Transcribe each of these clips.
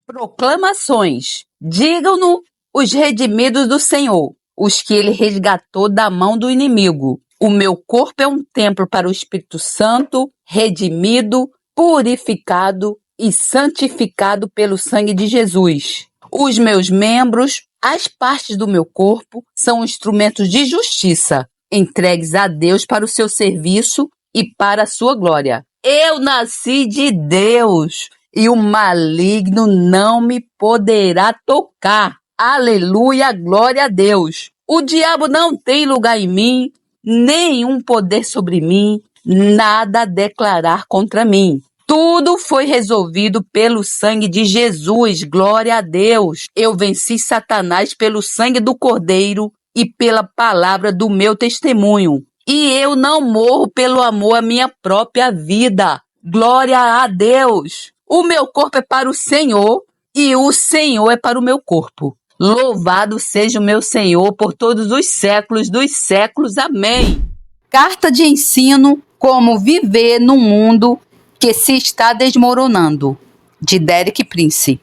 Proclamações. Digam-no os redimidos do Senhor, os que ele resgatou da mão do inimigo. O meu corpo é um templo para o Espírito Santo, redimido, purificado e santificado pelo sangue de Jesus. Os meus membros, as partes do meu corpo, são instrumentos de justiça, entregues a Deus para o seu serviço e para a sua glória. Eu nasci de Deus e o maligno não me poderá tocar. Aleluia, glória a Deus. O diabo não tem lugar em mim, nenhum poder sobre mim, nada a declarar contra mim. Tudo foi resolvido pelo sangue de Jesus, glória a Deus. Eu venci Satanás pelo sangue do Cordeiro e pela palavra do meu testemunho. E eu não morro pelo amor à minha própria vida. Glória a Deus. O meu corpo é para o Senhor e o Senhor é para o meu corpo. Louvado seja o meu Senhor por todos os séculos dos séculos. Amém. Carta de ensino: como viver num mundo que se está desmoronando, de Derek Prince.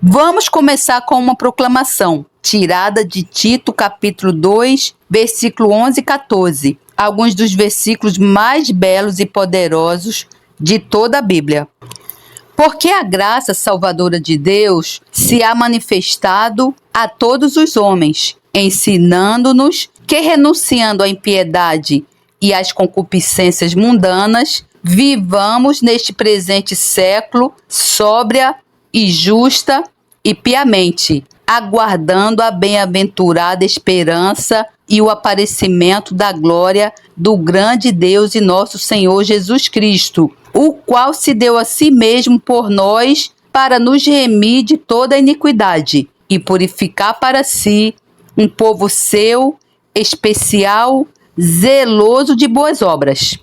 Vamos começar com uma proclamação, tirada de Tito, capítulo 2, versículo 11 e 14. Alguns dos versículos mais belos e poderosos de toda a Bíblia. Porque a graça salvadora de Deus se há manifestado a todos os homens, ensinando-nos que, renunciando à impiedade e às concupiscências mundanas, vivamos neste presente século sóbria e justa e piamente, aguardando a bem-aventurada esperança e o aparecimento da glória do grande Deus e nosso Senhor Jesus Cristo, o qual se deu a si mesmo por nós para nos remir de toda a iniquidade e purificar para si um povo seu, especial, zeloso de boas obras.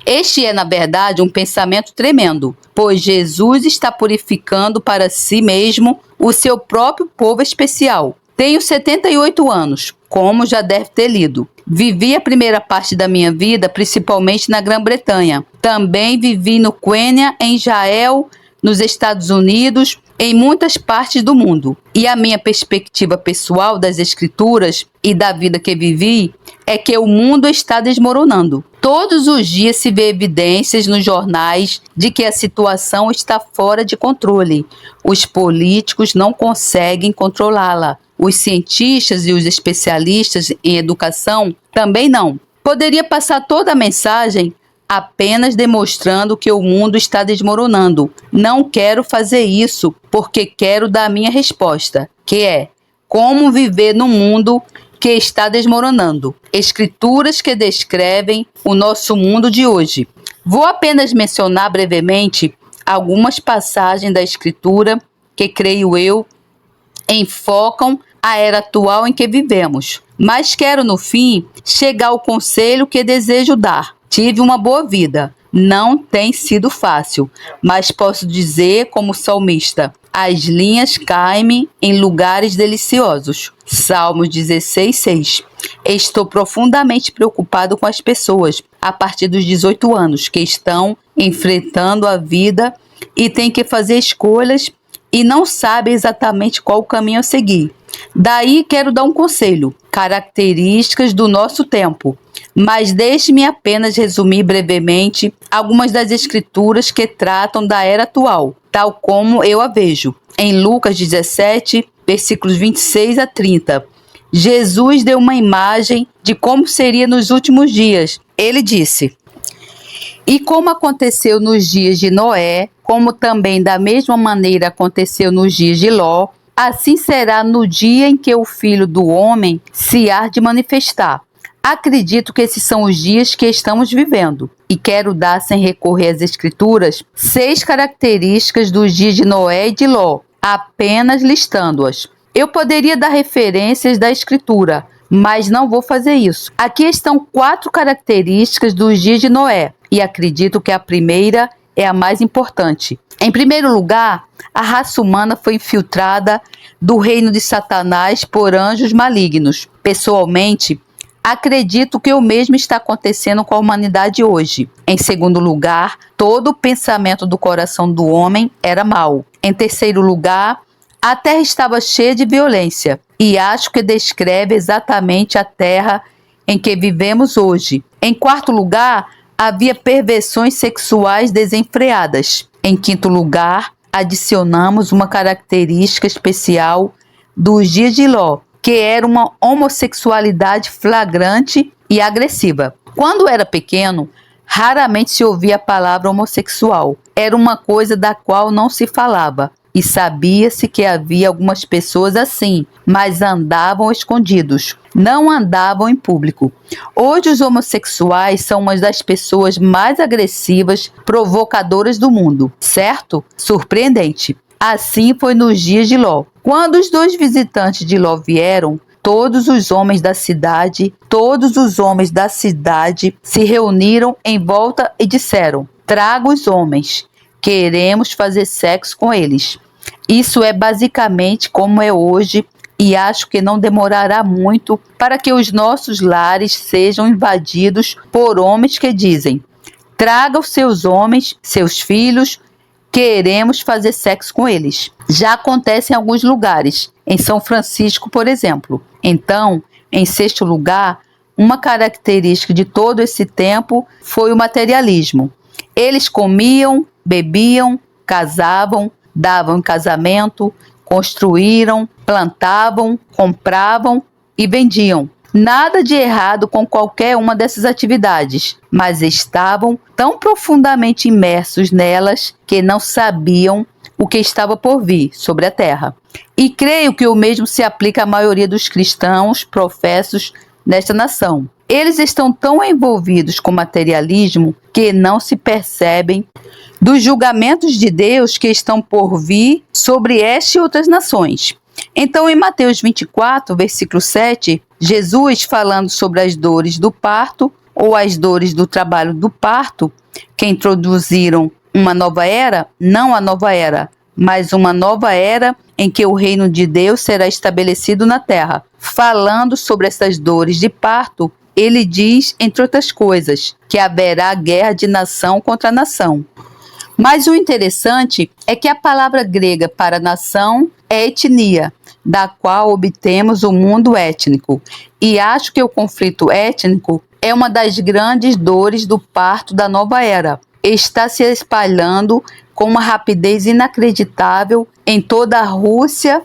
Este é, na verdade, um pensamento tremendo, pois Jesus está purificando para si mesmo o seu próprio povo especial. Tenho 78 anos, como já deve ter lido. Vivi a primeira parte da minha vida, principalmente na Grã-Bretanha. Também vivi no Quênia, em Israel, nos Estados Unidos, em muitas partes do mundo. E a minha perspectiva pessoal das Escrituras e da vida que vivi é que o mundo está desmoronando. Todos os dias se vê evidências nos jornais de que a situação está fora de controle. Os políticos não conseguem controlá-la. Os cientistas e os especialistas em educação também não. Poderia passar toda a mensagem apenas demonstrando que o mundo está desmoronando. Não quero fazer isso porque quero dar a minha resposta, que é como viver num mundo que está desmoronando. Escrituras que descrevem o nosso mundo de hoje. Vou apenas mencionar brevemente algumas passagens da Escritura que, creio eu, enfocam a era atual em que vivemos. Mas quero, no fim, chegar ao conselho que desejo dar. Tive uma boa vida. Não tem sido fácil, mas posso dizer como salmista: as linhas caem-me em lugares deliciosos. Salmos 16:6. Estou profundamente preocupado com as pessoas a partir dos 18 anos que estão enfrentando a vida e têm que fazer escolhas e não sabem exatamente qual o caminho a seguir. Daí quero dar um conselho: características do nosso tempo. Mas deixe-me apenas resumir brevemente algumas das escrituras que tratam da era atual, tal como eu a vejo. Em Lucas 17, versículos 26 a 30, Jesus deu uma imagem de como seria nos últimos dias. Ele disse: e como aconteceu nos dias de Noé, como também da mesma maneira aconteceu nos dias de Ló, assim será no dia em que o Filho do Homem se há de manifestar. Acredito que esses são os dias que estamos vivendo e quero dar, sem recorrer às Escrituras, 6 características dos dias de Noé e de Ló, apenas listando-as. Eu poderia dar referências da Escritura, mas não vou fazer isso. Aqui estão 4 características dos dias de Noé e acredito que a primeira é a mais importante. Em primeiro lugar, a raça humana foi infiltrada do reino de Satanás por anjos malignos. Pessoalmente, acredito que o mesmo está acontecendo com a humanidade hoje. Em segundo lugar, todo o pensamento do coração do homem era mau. Em terceiro lugar, A terra estava cheia de violência, e acho que descreve exatamente a terra em que vivemos hoje. Em quarto lugar, havia perversões sexuais desenfreadas. Em quinto lugar, adicionamos uma característica especial dos dias de Ló, que era uma homossexualidade flagrante e agressiva. Quando era pequeno, raramente se ouvia a palavra homossexual. Era uma coisa da qual não se falava. E sabia-se que havia algumas pessoas assim, mas andavam escondidos, não andavam em público. Hoje os homossexuais são uma das pessoas mais agressivas, provocadoras do mundo, certo? Surpreendente. Assim foi nos dias de Ló. Quando os dois visitantes de Ló vieram, todos os homens da cidade se reuniram em volta e disseram: traga os homens, queremos fazer sexo com eles. Isso é basicamente como é hoje, e acho que não demorará muito para que os nossos lares sejam invadidos por homens que dizem: traga os seus homens, seus filhos, queremos fazer sexo com eles. Já acontece em alguns lugares, em São Francisco, por exemplo. Então, em sexto lugar, uma característica de todo esse tempo foi o materialismo. Eles comiam, bebiam, casavam, davam em casamento, construíram, plantavam, compravam e vendiam. Nada de errado com qualquer uma dessas atividades, mas estavam tão profundamente imersos nelas que não sabiam o que estava por vir sobre a terra. E creio que o mesmo se aplica à maioria dos cristãos professos nesta nação. Eles estão tão envolvidos com materialismo que não se percebem dos julgamentos de Deus que estão por vir sobre esta e outras nações. Então, em Mateus 24, versículo 7, Jesus, falando sobre as dores do parto, ou as dores do trabalho do parto, que introduziram uma nova era, não a nova era, mas uma nova era em que o reino de Deus será estabelecido na terra. Falando sobre essas dores de parto, ele diz, entre outras coisas, que haverá guerra de nação contra nação. Mas o interessante é que a palavra grega para nação é etnia, da qual obtemos o mundo étnico. E acho que o conflito étnico é uma das grandes dores do parto da nova era. Está se espalhando com uma rapidez inacreditável em toda a Rússia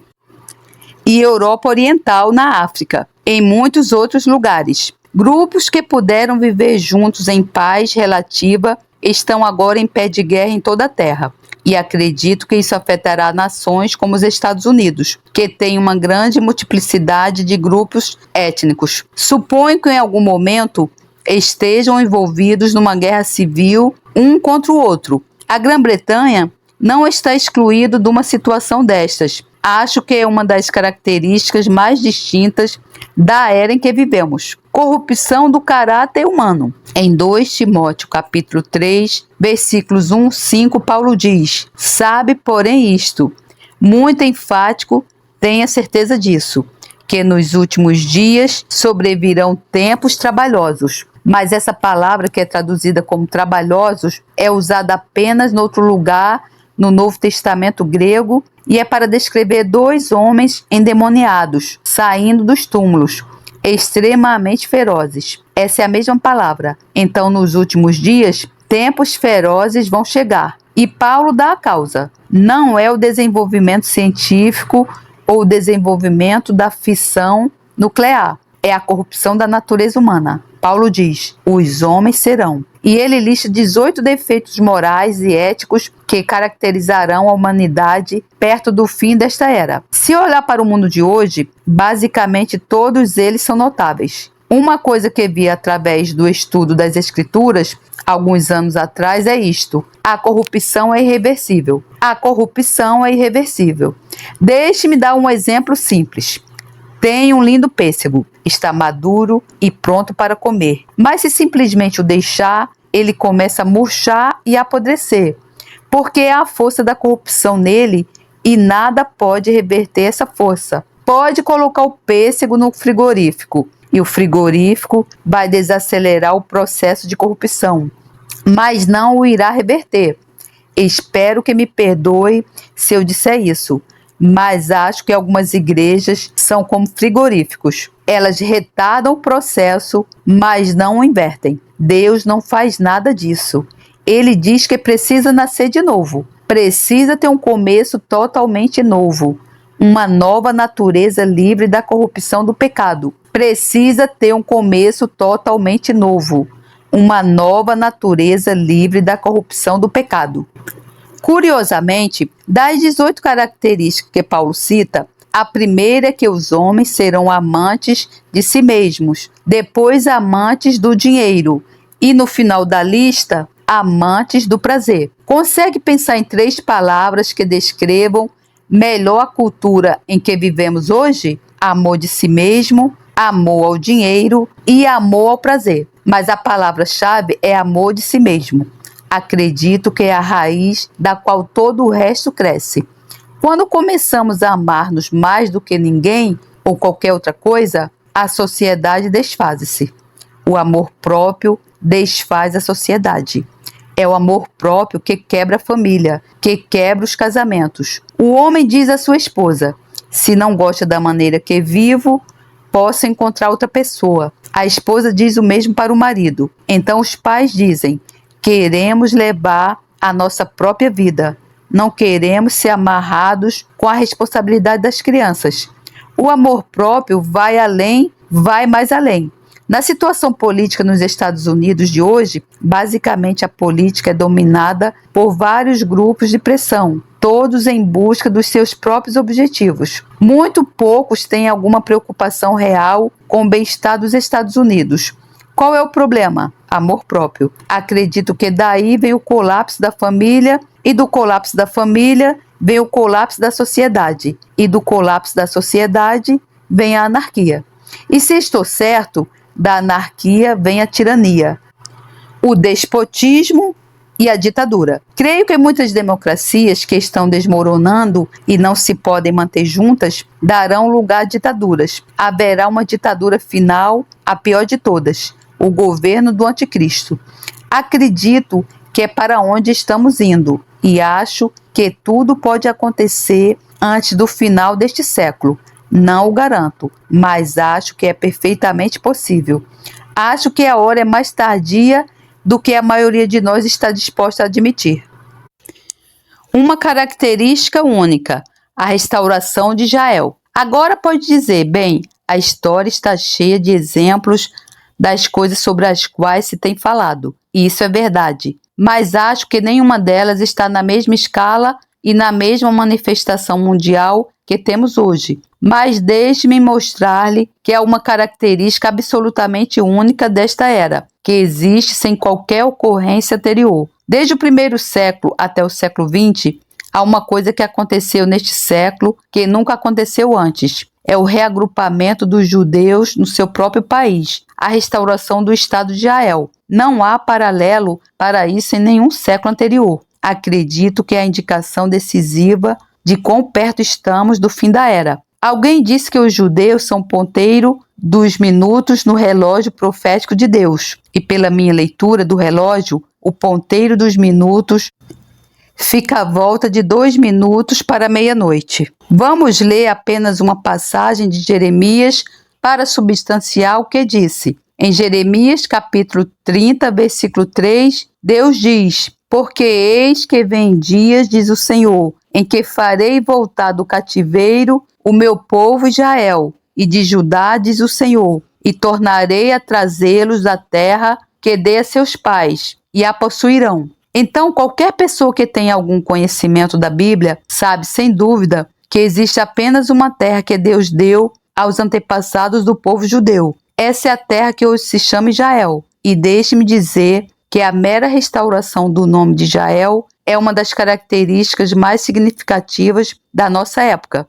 e Europa Oriental, na África, em muitos outros lugares. Grupos que puderam viver juntos em paz relativa estão agora em pé de guerra em toda a terra. E acredito que isso afetará nações como os Estados Unidos, que têm uma grande multiplicidade de grupos étnicos. Suponho que em algum momento estejam envolvidos numa guerra civil um contra o outro. A Grã-Bretanha não está excluído de uma situação destas. Acho que é uma das características mais distintas da era em que vivemos. Corrupção do caráter humano. Em 2 Timóteo, capítulo 3, versículos 1, 5, Paulo diz: sabe, porém, isto, muito enfático, tenha certeza disso, que nos últimos dias sobrevirão tempos trabalhosos. Mas essa palavra, que é traduzida como trabalhosos, é usada apenas no outro lugar no Novo Testamento grego, e é para descrever 2 homens endemoniados, saindo dos túmulos, extremamente ferozes. Essa é a mesma palavra. Então, nos últimos dias, tempos ferozes vão chegar. E Paulo dá a causa. Não é o desenvolvimento científico ou o desenvolvimento da fissão nuclear. É a corrupção da natureza humana. Paulo diz: os homens serão. E ele lista 18 defeitos morais e éticos que caracterizarão a humanidade perto do fim desta era. Se olhar para o mundo de hoje, basicamente todos eles são notáveis. Uma coisa que vi através do estudo das Escrituras, alguns anos atrás, é isto: a corrupção é irreversível. A corrupção é irreversível. Deixe-me dar um exemplo simples. Tem um lindo pêssego, está maduro e pronto para comer. Mas se simplesmente o deixar, ele começa a murchar e a apodrecer, porque é a força da corrupção nele e nada pode reverter essa força. Pode colocar o pêssego no frigorífico e o frigorífico vai desacelerar o processo de corrupção, mas não o irá reverter. Espero que me perdoe se eu disser isso, mas acho que algumas igrejas são como frigoríficos. Elas retardam o processo, mas não o invertem. Deus não faz nada disso. Ele diz que precisa nascer de novo. Precisa ter um começo totalmente novo. Uma nova natureza livre da corrupção do pecado. Precisa ter um começo totalmente novo. Uma nova natureza livre da corrupção do pecado. Curiosamente, das 18 características que Paulo cita, a primeira é que os homens serão amantes de si mesmos, depois amantes do dinheiro e, no final da lista, amantes do prazer. Consegue pensar em 3 palavras que descrevam melhor a cultura em que vivemos hoje? Amor de si mesmo, amor ao dinheiro e amor ao prazer. Mas a palavra-chave é amor de si mesmo. Acredito que é a raiz da qual todo o resto cresce. Quando começamos a amar-nos mais do que ninguém ou qualquer outra coisa, a sociedade desfaz-se. O amor próprio desfaz a sociedade. É o amor próprio que quebra a família, que quebra os casamentos. O homem diz à sua esposa: se não gosta da maneira que vivo, posso encontrar outra pessoa. A esposa diz o mesmo para o marido. Então os pais dizem: queremos levar a nossa própria vida. Não queremos ser amarrados com a responsabilidade das crianças. O amor próprio vai além, vai mais além. Na situação política nos Estados Unidos de hoje, basicamente a política é dominada por vários grupos de pressão, todos em busca dos seus próprios objetivos. Muito poucos têm alguma preocupação real com o bem-estar dos Estados Unidos. Qual é o problema? Amor próprio. Acredito que daí vem o colapso da família, e do colapso da família vem o colapso da sociedade, e do colapso da sociedade vem a anarquia. E se estou certo, da anarquia vem a tirania, o despotismo e a ditadura. Creio que muitas democracias que estão desmoronando e não se podem manter juntas darão lugar a ditaduras. Haverá uma ditadura final, a pior de todas, o governo do anticristo. Acredito que é para onde estamos indo e acho que tudo pode acontecer antes do final deste século. Não o garanto, mas acho que é perfeitamente possível. Acho que a hora é mais tardia do que a maioria de nós está disposta a admitir. Uma característica única, a restauração de Israel. Agora pode dizer, bem, a história está cheia de exemplos das coisas sobre as quais se tem falado. E isso é verdade, mas acho que nenhuma delas está na mesma escala e na mesma manifestação mundial que temos hoje. Mas deixe-me mostrar-lhe que é uma característica absolutamente única desta era, que existe sem qualquer ocorrência anterior. Desde o primeiro século até o século XX, há uma coisa que aconteceu neste século que nunca aconteceu antes. É o reagrupamento dos judeus no seu próprio país, a restauração do Estado de Israel. Não há paralelo para isso em nenhum século anterior. Acredito que é a indicação decisiva de quão perto estamos do fim da era. Alguém disse que os judeus são ponteiro dos minutos no relógio profético de Deus. E pela minha leitura do relógio, o ponteiro dos minutos fica à volta de 2 minutos para meia-noite. Vamos ler apenas uma passagem de Jeremias para substanciar o que disse. Em Jeremias, capítulo 30, versículo 3, Deus diz: porque eis que vem dias, diz o Senhor, em que farei voltar do cativeiro o meu povo Israel, e de Judá, diz o Senhor, e tornarei a trazê-los da terra que dei a seus pais, e a possuirão. Então, qualquer pessoa que tenha algum conhecimento da Bíblia sabe, sem dúvida, que existe apenas uma terra que Deus deu aos antepassados do povo judeu. Essa é a terra que hoje se chama Israel. E deixe-me dizer que a mera restauração do nome de Israel é uma das características mais significativas da nossa época.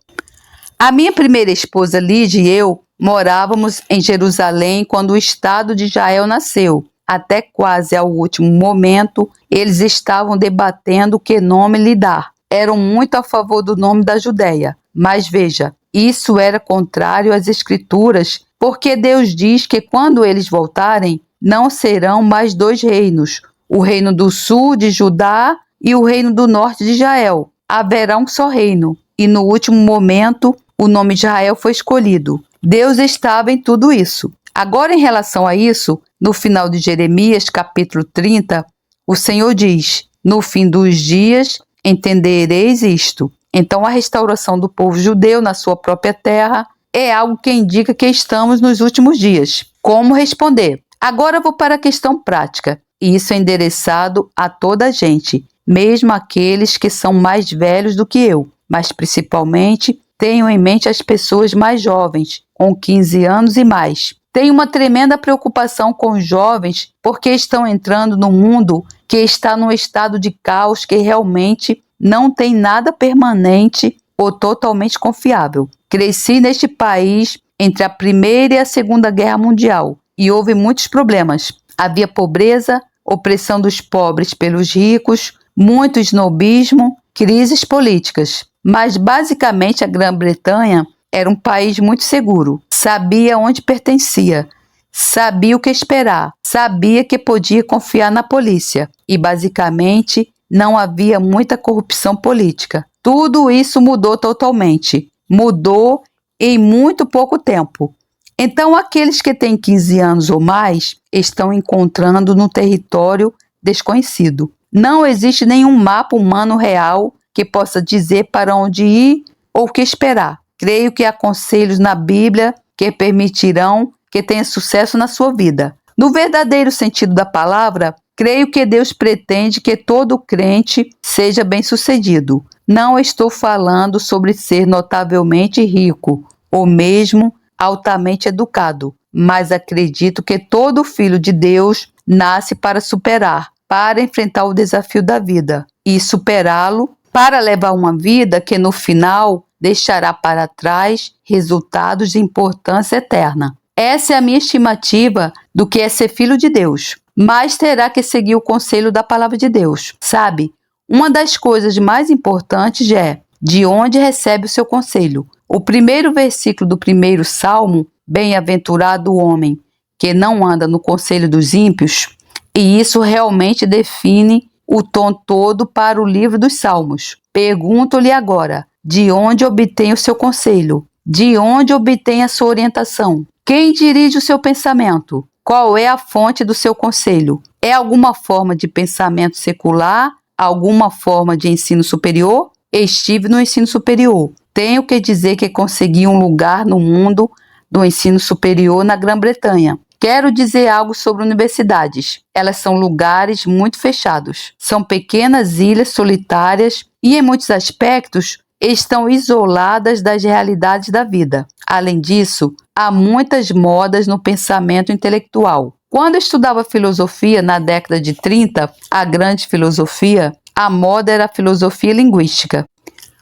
A minha primeira esposa, Lídia, e eu morávamos em Jerusalém quando o Estado de Israel nasceu. Até quase ao último momento, eles estavam debatendo que nome lhe dar. Eram muito a favor do nome da Judéia. Mas veja, isso era contrário às Escrituras, porque Deus diz que quando eles voltarem, não serão mais 2 reinos, o reino do sul de Judá e o reino do norte de Israel. Haverá um só reino. e no último momento o nome de Israel foi escolhido. Deus estava em tudo isso. Agora, em relação a isso, no final de Jeremias, capítulo 30, o Senhor diz: no fim dos dias entendereis isto. Então, a restauração do povo judeu na sua própria terra é algo que indica que estamos nos últimos dias. Como responder? Agora vou para a questão prática. E isso é endereçado a toda a gente, mesmo aqueles que são mais velhos do que eu, mas principalmente tenho em mente as pessoas mais jovens, com 15 anos e mais. Tenho uma tremenda preocupação com os jovens porque estão entrando num mundo que está num estado de caos que realmente não tem nada permanente ou totalmente confiável. Cresci neste país entre a Primeira e a Segunda Guerra Mundial e houve muitos problemas. Havia pobreza, opressão dos pobres pelos ricos, muito snobismo, crises políticas. Mas basicamente a Grã-Bretanha era um país muito seguro, sabia onde pertencia, sabia o que esperar, sabia que podia confiar na polícia e basicamente não havia muita corrupção política. Tudo isso mudou totalmente, mudou em muito pouco tempo. Então aqueles que têm 15 anos ou mais estão encontrando no território desconhecido. Não existe nenhum mapa humano real que possa dizer para onde ir ou o que esperar. Creio que há conselhos na Bíblia que permitirão que tenha sucesso na sua vida. No verdadeiro sentido da palavra, creio que Deus pretende que todo crente seja bem-sucedido. Não estou falando sobre ser notavelmente rico ou mesmo altamente educado, mas acredito que todo filho de Deus nasce para superar, para enfrentar o desafio da vida e superá-lo, para levar uma vida que no final deixará para trás resultados de importância eterna. Essa é a minha estimativa do que é ser filho de Deus, mas terá que seguir o conselho da palavra de Deus. Sabe, uma das coisas mais importantes é de onde recebe o seu conselho. O primeiro versículo do primeiro Salmo, bem-aventurado o homem que não anda no conselho dos ímpios, e isso realmente define o tom todo para o livro dos Salmos. Pergunto-lhe agora, de onde obtém o seu conselho? De onde obtém a sua orientação? Quem dirige o seu pensamento? Qual é a fonte do seu conselho? É alguma forma de pensamento secular? Alguma forma de ensino superior? Estive no ensino superior. Tenho que dizer que consegui um lugar no mundo do ensino superior na Grã-Bretanha. Quero dizer algo sobre universidades. Elas são lugares muito fechados. São pequenas ilhas solitárias e, em muitos aspectos, estão isoladas das realidades da vida. Além disso, há muitas modas no pensamento intelectual. Quando eu estudava filosofia na década de 30, a grande filosofia, a moda era a filosofia linguística.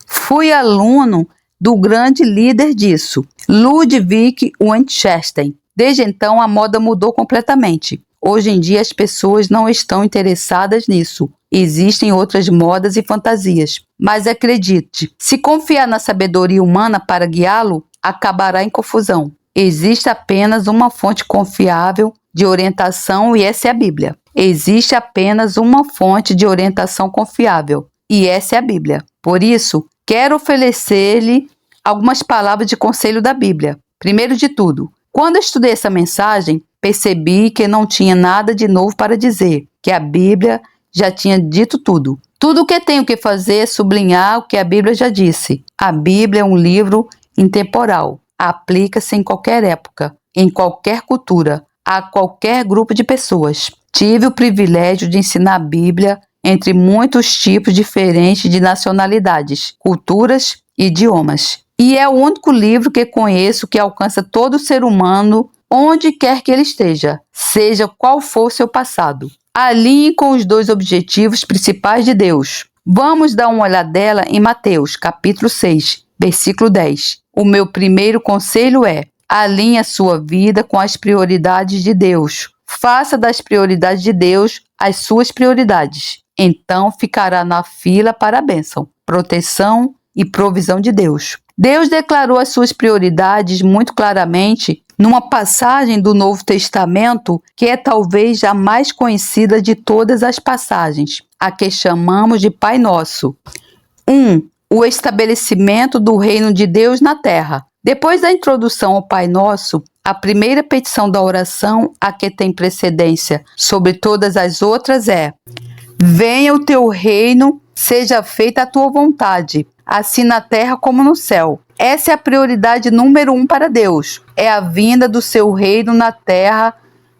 Fui aluno do grande líder disso, Ludwig Wittgenstein. Desde então, a moda mudou completamente. Hoje em dia, as pessoas não estão interessadas nisso. Existem outras modas e fantasias. Mas acredite, se confiar na sabedoria humana para guiá-lo, acabará em confusão. Existe apenas uma fonte confiável de orientação e essa é a Bíblia. Existe apenas uma fonte de orientação confiável e essa é a Bíblia. Por isso, quero oferecer-lhe algumas palavras de conselho da Bíblia. Primeiro de tudo, quando eu estudei essa mensagem, percebi que não tinha nada de novo para dizer, que a Bíblia já tinha dito tudo. Tudo o que tenho que fazer é sublinhar o que a Bíblia já disse. A Bíblia é um livro intemporal. Aplica-se em qualquer época, em qualquer cultura, a qualquer grupo de pessoas. Tive o privilégio de ensinar a Bíblia entre muitos tipos diferentes de nacionalidades, culturas e idiomas. E é o único livro que conheço que alcança todo ser humano onde quer que ele esteja, seja qual for o seu passado. Alinhe com os dois objetivos principais de Deus. Vamos dar uma olhadela em Mateus, capítulo 6, versículo 10. O meu primeiro conselho é: alinhe a sua vida com as prioridades de Deus. Faça das prioridades de Deus as suas prioridades. Então ficará na fila para a bênção, proteção e provisão de Deus. Deus declarou as suas prioridades muito claramente numa passagem do Novo Testamento que é talvez a mais conhecida de todas as passagens, a que chamamos de Pai Nosso. o estabelecimento do reino de Deus na terra. Depois da introdução ao Pai Nosso, a primeira petição da oração, a que tem precedência sobre todas as outras, é: venha o teu reino, seja feita a tua vontade, assim na terra como no céu. Essa é a prioridade número 1 para Deus. É a vinda do seu reino na terra,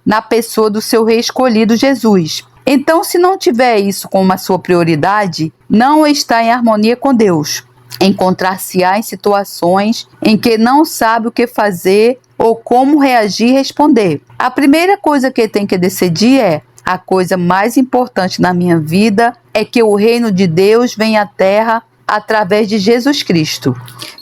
na pessoa do seu rei escolhido, Jesus. Então, se não tiver isso como a sua prioridade, não está em harmonia com Deus. Encontrar-se-á em situações em que não sabe o que fazer ou como reagir e responder. A primeira coisa que tem que decidir é: a coisa mais importante na minha vida é que o reino de Deus venha à terra através de Jesus Cristo.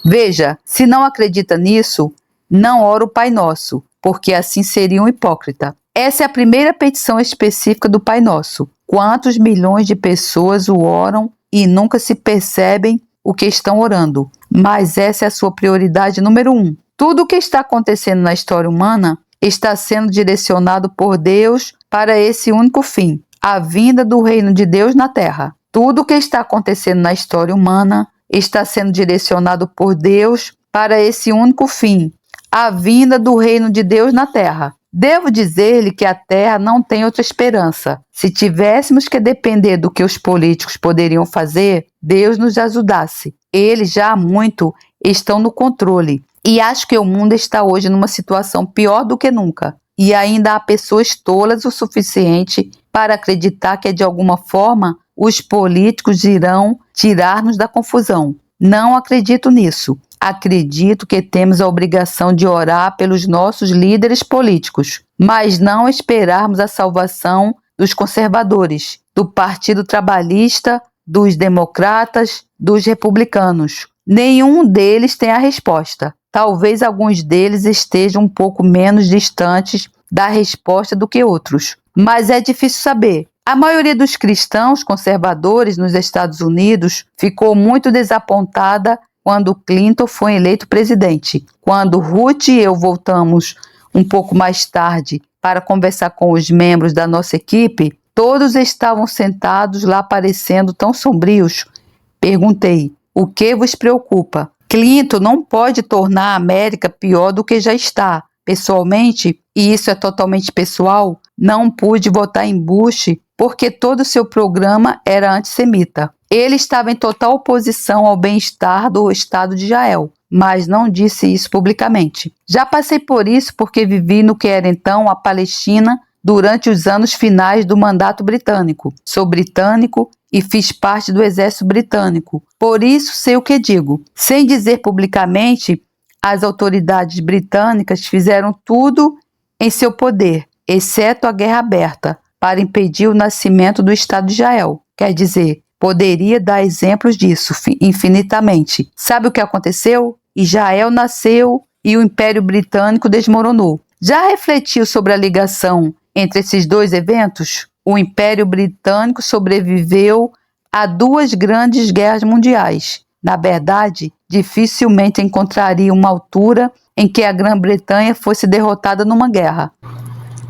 Veja, se não acredita nisso, não ora o Pai Nosso, porque assim seria um hipócrita. Essa é a primeira petição específica do Pai Nosso. Quantos milhões de pessoas o oram e nunca se percebem o que estão orando? Mas essa é a sua prioridade número 1. Tudo o que está acontecendo na história humana está sendo direcionado por Deus para esse único fim: a vinda do reino de Deus na terra. Tudo o que está acontecendo na história humana está sendo direcionado por Deus para esse único fim: a vinda do reino de Deus na terra. Devo dizer-lhe que a terra não tem outra esperança. Se tivéssemos que depender do que os políticos poderiam fazer, Deus nos ajudasse. Eles já há muito estão no controle. E acho que o mundo está hoje numa situação pior do que nunca. E ainda há pessoas tolas o suficiente para acreditar que, de alguma forma, os políticos irão tirar-nos da confusão. Não acredito nisso. Acredito que temos a obrigação de orar pelos nossos líderes políticos, mas não esperarmos a salvação dos conservadores, do Partido Trabalhista, dos democratas, dos republicanos. Nenhum deles tem a resposta. Talvez alguns deles estejam um pouco menos distantes da resposta do que outros, mas é difícil saber. A maioria dos cristãos conservadores nos Estados Unidos ficou muito desapontada quando Clinton foi eleito presidente. Quando Ruth e eu voltamos um pouco mais tarde para conversar com os membros da nossa equipe, todos estavam sentados lá parecendo tão sombrios. Perguntei: o que vos preocupa? Clinton não pode tornar a América pior do que já está. Pessoalmente, e isso é totalmente pessoal, não pude votar em Bush porque todo o seu programa era antissemita. Ele estava em total oposição ao bem-estar do Estado de Israel, mas não disse isso publicamente. Já passei por isso porque vivi no que era então a Palestina durante os anos finais do mandato britânico. Sou britânico e fiz parte do exército britânico. Por isso sei o que digo. Sem dizer publicamente, as autoridades britânicas fizeram tudo em seu poder, exceto a guerra aberta, para impedir o nascimento do Estado de Israel. Quer dizer, poderia dar exemplos disso infinitamente. Sabe o que aconteceu? Israel nasceu e o Império Britânico desmoronou. Já refletiu sobre a ligação entre esses dois eventos? O Império Britânico sobreviveu a 2 grandes guerras mundiais. Na verdade, dificilmente encontraria uma altura em que a Grã-Bretanha fosse derrotada numa guerra.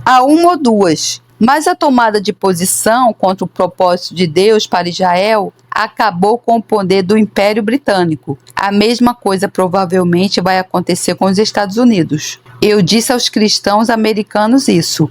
Há 1 ou 2. Mas a tomada de posição contra o propósito de Deus para Israel acabou com o poder do Império Britânico. A mesma coisa provavelmente vai acontecer com os Estados Unidos. Eu disse aos cristãos americanos isso: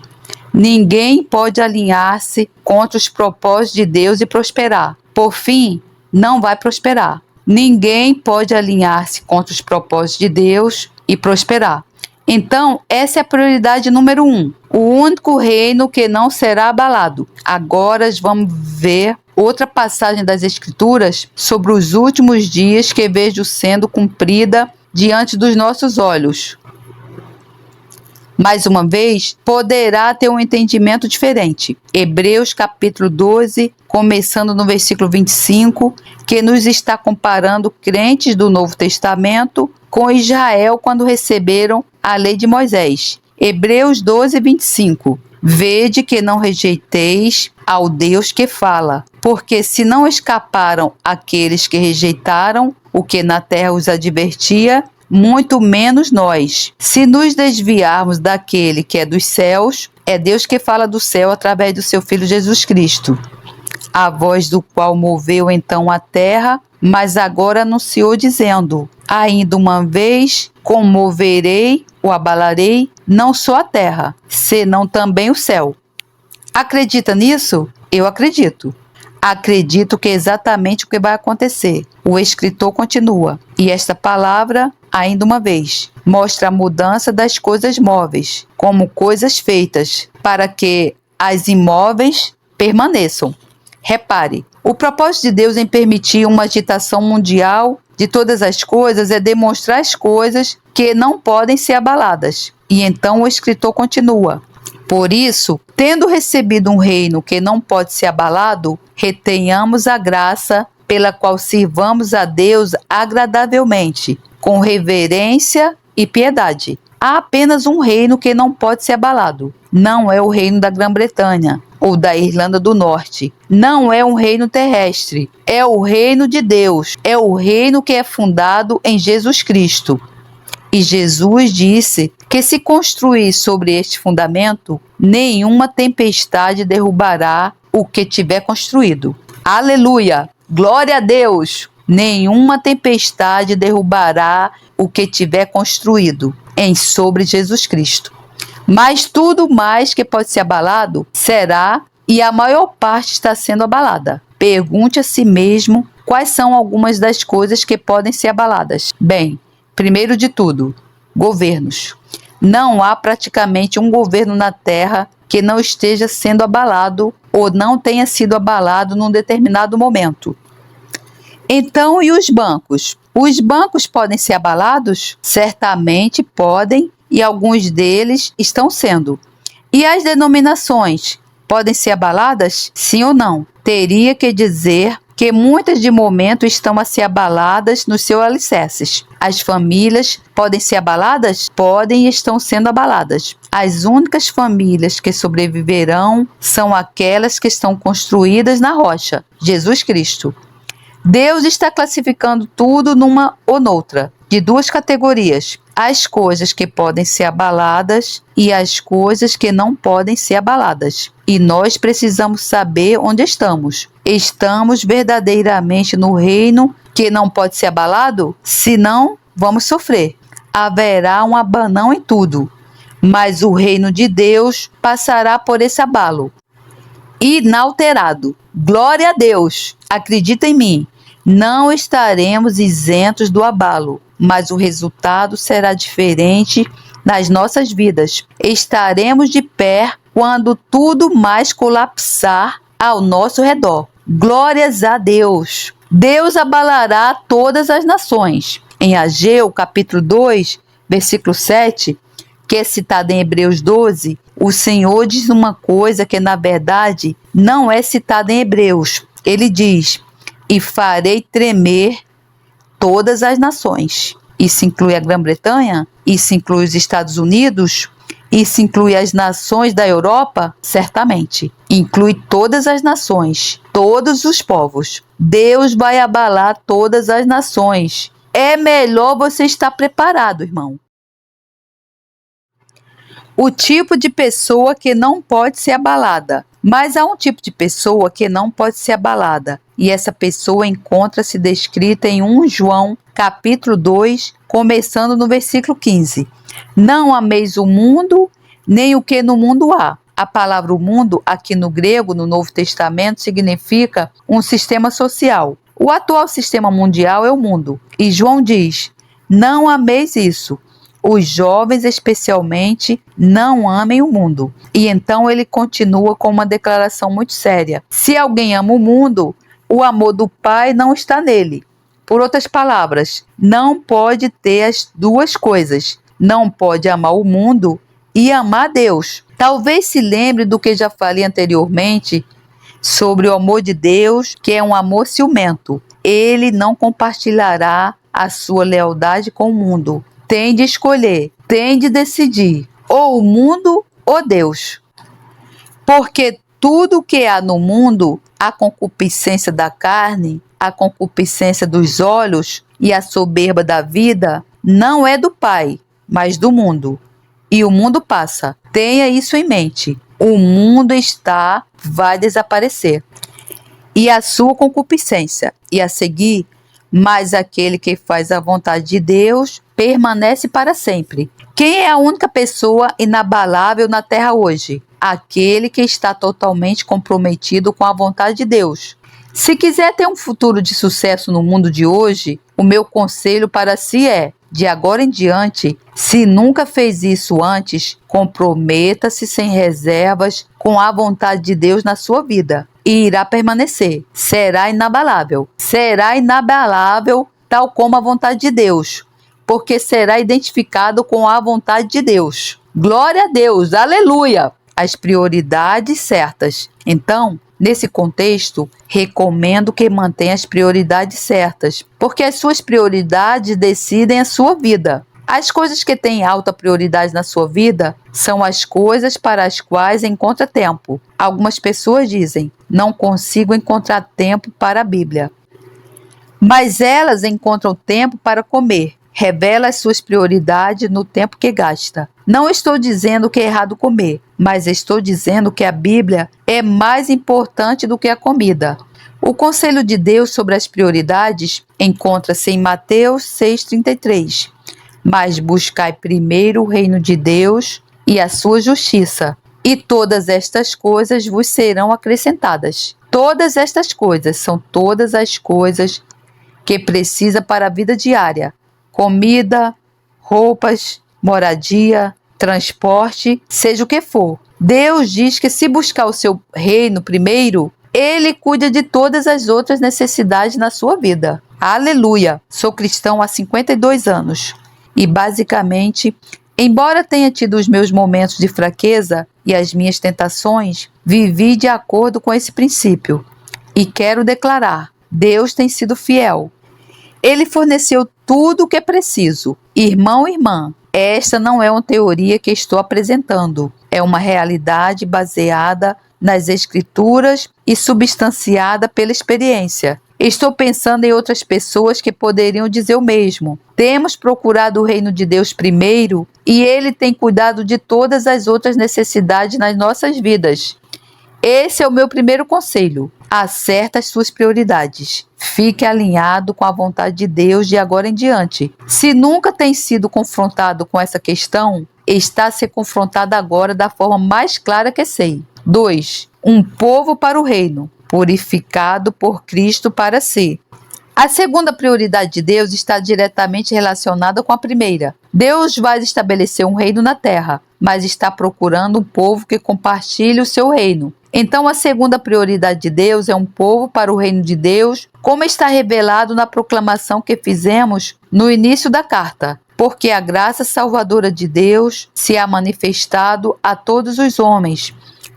ninguém pode alinhar-se contra os propósitos de Deus e prosperar. Por fim, não vai prosperar. Ninguém pode alinhar-se contra os propósitos de Deus e prosperar. Então, essa é a prioridade número 1. O único reino que não será abalado. Agora vamos ver outra passagem das Escrituras sobre os últimos dias que vejo sendo cumprida diante dos nossos olhos. Mais uma vez, poderá ter um entendimento diferente. Hebreus capítulo 12, começando no versículo 25, que nos está comparando crentes do Novo Testamento com Israel quando receberam a lei de Moisés. Hebreus 12, 25. Vede que não rejeiteis ao Deus que fala, porque se não escaparam aqueles que rejeitaram o que na terra os advertia, muito menos nós. Se nos desviarmos daquele que é dos céus, é Deus que fala do céu através do seu Filho Jesus Cristo. a voz do qual moveu então a terra, mas agora anunciou dizendo: ainda uma vez comoverei ou abalarei não só a terra, senão também o céu. Acredita nisso? Eu acredito. Acredito que é exatamente o que vai acontecer. O escritor continua: e esta palavra, ainda uma vez, mostra a mudança das coisas móveis, como coisas feitas, para que as imóveis permaneçam. Repare, o propósito de Deus em permitir uma agitação mundial de todas as coisas é demonstrar as coisas que não podem ser abaladas. E então o escritor continua: por isso, tendo recebido um reino que não pode ser abalado, retenhamos a graça pela qual sirvamos a Deus agradavelmente, com reverência e piedade. Há apenas um reino que não pode ser abalado. Não é o reino da Grã-Bretanha ou da Irlanda do Norte. Não é um reino terrestre. É o reino de Deus. É o reino que é fundado em Jesus Cristo. E Jesus disse que se construir sobre este fundamento, nenhuma tempestade derrubará o que tiver construído. Aleluia! Glória a Deus! Nenhuma tempestade derrubará o que tiver construído em sobre Jesus Cristo. Mas tudo mais que pode ser abalado será, e a maior parte está sendo abalada. Pergunte a si mesmo quais são algumas das coisas que podem ser abaladas. Bem, primeiro de tudo, governos. Não há praticamente um governo na Terra que não esteja sendo abalado ou não tenha sido abalado num determinado momento. Então, e os bancos? Os bancos podem ser abalados? Certamente podem, e alguns deles estão sendo. E as denominações podem ser abaladas? Sim ou não? Teria que dizer que muitas de momento estão a ser abaladas nos seus alicerces. As famílias podem ser abaladas? Podem e estão sendo abaladas. As únicas famílias que sobreviverão são aquelas que estão construídas na rocha, Jesus Cristo. Deus está classificando tudo numa ou noutra, de duas categorias: as coisas que podem ser abaladas e as coisas que não podem ser abaladas. E nós precisamos saber onde estamos. Estamos verdadeiramente no reino que não pode ser abalado? Senão, vamos sofrer. Haverá um abanão em tudo, mas o reino de Deus passará por esse abalo, inalterado. Glória a Deus! Acredita em mim. Não estaremos isentos do abalo, mas o resultado será diferente nas nossas vidas. Estaremos de pé quando tudo mais colapsar ao nosso redor. Glórias a Deus! Deus abalará todas as nações. Em Ageu, capítulo 2, versículo 7, que é citado em Hebreus 12, o Senhor diz uma coisa que, na verdade, não é citada em Hebreus. Ele diz: e farei tremer todas as nações. Isso inclui a Grã-Bretanha? Isso inclui os Estados Unidos? Isso inclui as nações da Europa? Certamente. Inclui todas as nações, todos os povos. Deus vai abalar todas as nações. É melhor você estar preparado, irmão. O tipo de pessoa que não pode ser abalada. Mas há um tipo de pessoa que não pode ser abalada. E essa pessoa encontra-se descrita em 1 João, capítulo 2, começando no versículo 15. Não ameis o mundo, nem o que no mundo há. A palavra o mundo, aqui no grego, no Novo Testamento, significa um sistema social. O atual sistema mundial é o mundo. E João diz: não ameis isso. Os jovens, especialmente, não amem o mundo. E então ele continua com uma declaração muito séria: se alguém ama o mundo, o amor do Pai não está nele. Por outras palavras, não pode ter as duas coisas. Não pode amar o mundo e amar Deus. Talvez se lembre do que já falei anteriormente sobre o amor de Deus, que é um amor ciumento. Ele não compartilhará a sua lealdade com o mundo. Tem de escolher, tem de decidir, ou o mundo ou Deus. Porque tudo que há no mundo, a concupiscência da carne, a concupiscência dos olhos e a soberba da vida, não é do Pai, mas do mundo. E o mundo passa. Tenha isso em mente. O mundo vai desaparecer. e a sua concupiscência, e a seguir, mas aquele que faz a vontade de Deus permanece para sempre. Quem é a única pessoa inabalável na terra hoje? Aquele que está totalmente comprometido com a vontade de Deus. Se quiser ter um futuro de sucesso no mundo de hoje, o meu conselho para si é, de agora em diante, se nunca fez isso antes, comprometa-se sem reservas com a vontade de Deus na sua vida e irá permanecer. Será inabalável. Será inabalável, tal como a vontade de Deus, porque será identificado com a vontade de Deus. Glória a Deus, aleluia! As prioridades certas. Então, nesse contexto, recomendo que mantenha as prioridades certas, porque as suas prioridades decidem a sua vida. As coisas que têm alta prioridade na sua vida são as coisas para as quais encontra tempo. Algumas pessoas dizem, não consigo encontrar tempo para a Bíblia. Mas elas encontram tempo para comer. Revela as suas prioridades no tempo que gasta. Não estou dizendo que é errado comer, mas estou dizendo que a Bíblia é mais importante do que a comida. O conselho de Deus sobre as prioridades encontra-se em Mateus 6,33. Mas buscai primeiro o reino de Deus e a sua justiça, e todas estas coisas vos serão acrescentadas. Todas estas coisas são todas as coisas que precisa para a vida diária. Comida, roupas, moradia, transporte, seja o que for. Deus diz que se buscar o seu reino primeiro, Ele cuida de todas as outras necessidades na sua vida. Aleluia! Sou cristão há 52 anos e basicamente, embora tenha tido os meus momentos de fraqueza e as minhas tentações, vivi de acordo com esse princípio. E quero declarar, Deus tem sido fiel. Ele forneceu tudo o que é preciso. Irmão e irmã, esta não é uma teoria que estou apresentando. É uma realidade baseada nas Escrituras e substanciada pela experiência. Estou pensando em outras pessoas que poderiam dizer o mesmo. Temos procurado o reino de Deus primeiro e Ele tem cuidado de todas as outras necessidades nas nossas vidas. Esse é o meu primeiro conselho. Acerte as suas prioridades. Fique alinhado com a vontade de Deus de agora em diante. Se nunca tem sido confrontado com essa questão, está a ser confrontado agora da forma mais clara que sei. 2. Um povo para o reino, purificado por Cristo para si. A segunda prioridade de Deus está diretamente relacionada com a primeira. Deus vai estabelecer um reino na terra, mas está procurando um povo que compartilhe o seu reino. Então, a segunda prioridade de Deus é um povo para o reino de Deus, como está revelado na proclamação que fizemos no início da carta. Porque a graça salvadora de Deus se há manifestado a todos os homens,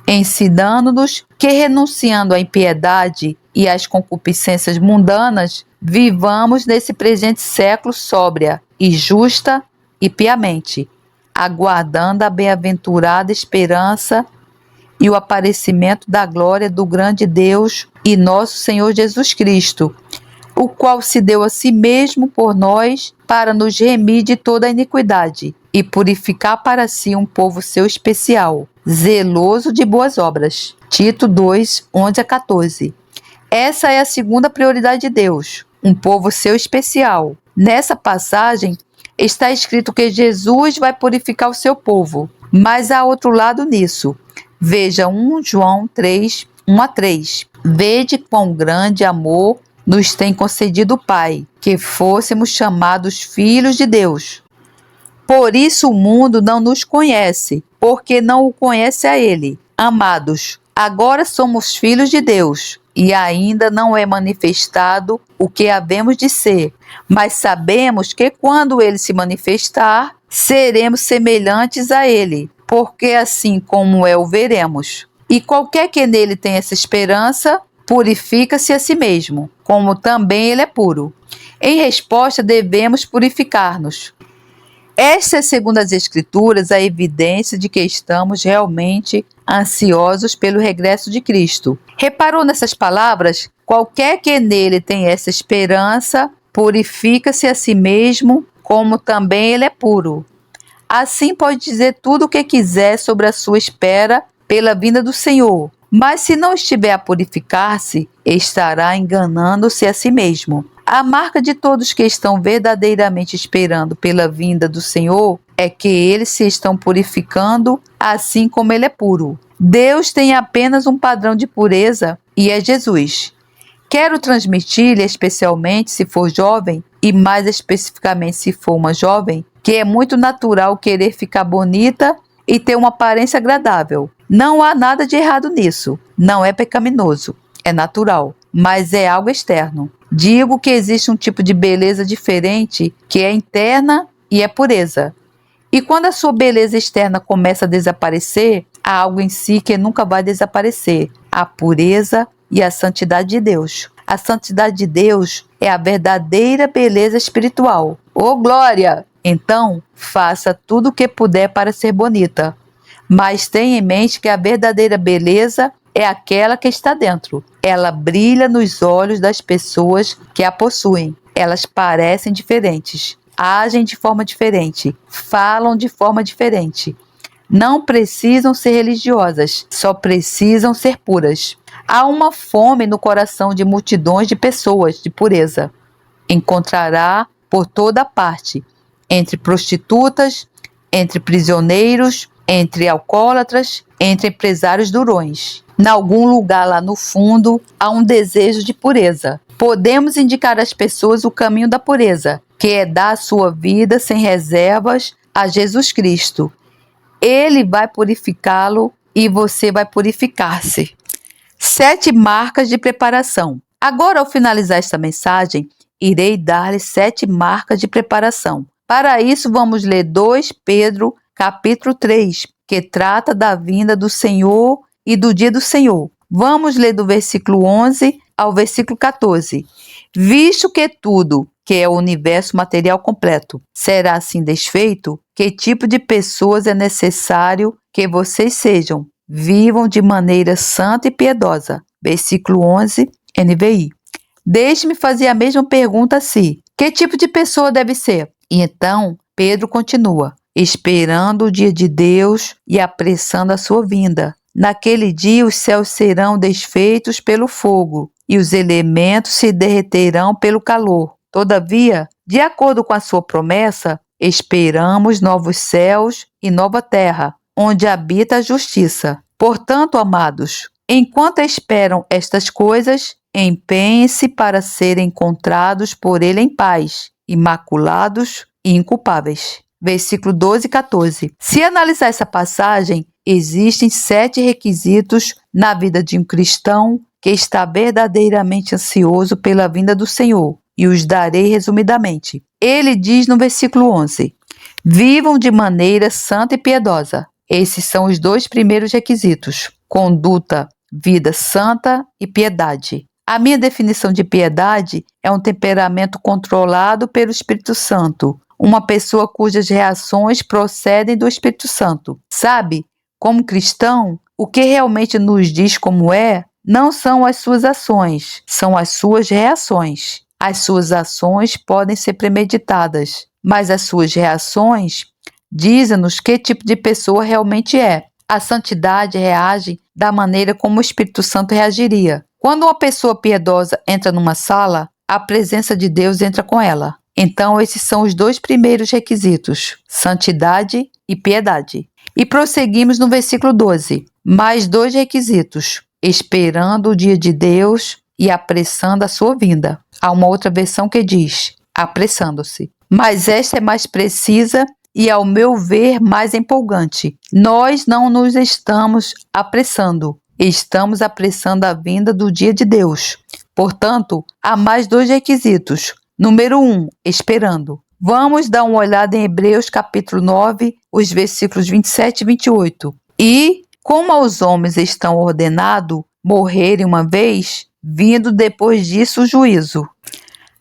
ensinando-nos que, renunciando à impiedade e às concupiscências mundanas, vivamos nesse presente século sóbria e justa e piamente, aguardando a bem-aventurada esperança e o aparecimento da glória do grande Deus e nosso Senhor Jesus Cristo, o qual se deu a si mesmo por nós para nos remir de toda a iniquidade e purificar para si um povo seu especial, zeloso de boas obras. Tito 2, 11-14. Essa é a segunda prioridade de Deus, um povo seu especial. Nessa passagem está escrito que Jesus vai purificar o seu povo, mas há outro lado nisso. Veja 1 João 3, 1-3. Vede quão grande amor nos tem concedido o Pai, que fôssemos chamados filhos de Deus. Por isso o mundo não nos conhece, porque não o conhece a Ele. Amados, agora somos filhos de Deus, e ainda não é manifestado o que havemos de ser, mas sabemos que quando Ele se manifestar, seremos semelhantes a Ele, porque assim como é o veremos. E qualquer que nele tenha essa esperança, purifica-se a si mesmo, como também ele é puro. Em resposta, devemos purificar-nos. Esta é, segundo as Escrituras, a evidência de que estamos realmente ansiosos pelo regresso de Cristo. Reparou nessas palavras? Qualquer que nele tenha essa esperança, purifica-se a si mesmo, como também ele é puro. Assim pode dizer tudo o que quiser sobre a sua espera pela vinda do Senhor. Mas se não estiver a purificar-se, estará enganando-se a si mesmo. A marca de todos que estão verdadeiramente esperando pela vinda do Senhor é que eles se estão purificando assim como Ele é puro. Deus tem apenas um padrão de pureza e é Jesus. Quero transmitir-lhe, especialmente se for jovem, e mais especificamente se for uma jovem, que é muito natural querer ficar bonita e ter uma aparência agradável. Não há nada de errado nisso. Não é pecaminoso. É natural, mas é algo externo. Digo que existe um tipo de beleza diferente que é interna e é pureza. E quando a sua beleza externa começa a desaparecer, há algo em si que nunca vai desaparecer: a pureza e a santidade de Deus. A santidade de Deus é a verdadeira beleza espiritual. Ô glória! Então, faça tudo o que puder para ser bonita. Mas tenha em mente que a verdadeira beleza é aquela que está dentro. Ela brilha nos olhos das pessoas que a possuem. Elas parecem diferentes, agem de forma diferente, falam de forma diferente. Não precisam ser religiosas, só precisam ser puras. Há uma fome no coração de multidões de pessoas de pureza. Encontrará por toda parte, entre prostitutas, entre prisioneiros, entre alcoólatras, entre empresários durões. Em algum lugar lá no fundo, há um desejo de pureza. Podemos indicar às pessoas o caminho da pureza, que é dar a sua vida sem reservas a Jesus Cristo. Ele vai purificá-lo e você vai purificar-se. 7 marcas de preparação. Agora, ao finalizar esta mensagem, irei dar-lhe 7 marcas de preparação. Para isso, vamos ler 2 Pedro, capítulo 3, que trata da vinda do Senhor e do dia do Senhor. Vamos ler do versículo 11 ao versículo 14. Visto que tudo, que é o universo material completo, será assim desfeito, que tipo de pessoas é necessário que vocês sejam? Vivam de maneira santa e piedosa. Versículo 11, NVI. Deixe-me fazer a mesma pergunta a si. Que tipo de pessoa deve ser? E então, Pedro continua, esperando o dia de Deus e apressando a sua vinda. Naquele dia os céus serão desfeitos pelo fogo e os elementos se derreterão pelo calor. Todavia, de acordo com a sua promessa, esperamos novos céus e nova terra, onde habita a justiça. Portanto, amados, enquanto esperam estas coisas, empenhem-se para serem encontrados por Ele em paz, imaculados e inculpáveis. Versículo 12 e 14. Se analisar essa passagem, existem 7 requisitos na vida de um cristão que está verdadeiramente ansioso pela vinda do Senhor, e os darei resumidamente. Ele diz no versículo 11: vivam de maneira santa e piedosa. Esses são os 2 primeiros requisitos: conduta, vida santa e piedade. A minha definição de piedade é um temperamento controlado pelo Espírito Santo, uma pessoa cujas reações procedem do Espírito Santo. Sabe, como cristão, o que realmente nos diz como é, não são as suas ações, são as suas reações. As suas ações podem ser premeditadas, mas as suas reações dizem-nos que tipo de pessoa realmente é. A santidade reage da maneira como o Espírito Santo reagiria. Quando uma pessoa piedosa entra numa sala, a presença de Deus entra com ela. Então, esses são os 2 primeiros requisitos: santidade e piedade. E prosseguimos no versículo 12. Mais 2 requisitos: esperando o dia de Deus e apressando a sua vinda. Há uma outra versão que diz, apressando-se. Mas esta é mais precisa e, ao meu ver, mais empolgante. Nós não nos estamos apressando. Estamos apressando a vinda do dia de Deus. Portanto, há mais 2 requisitos. Número 1, esperando. Vamos dar uma olhada em Hebreus capítulo 9, os versículos 27 e 28. E, como aos homens estão ordenado morrerem uma vez, vindo depois disso o juízo.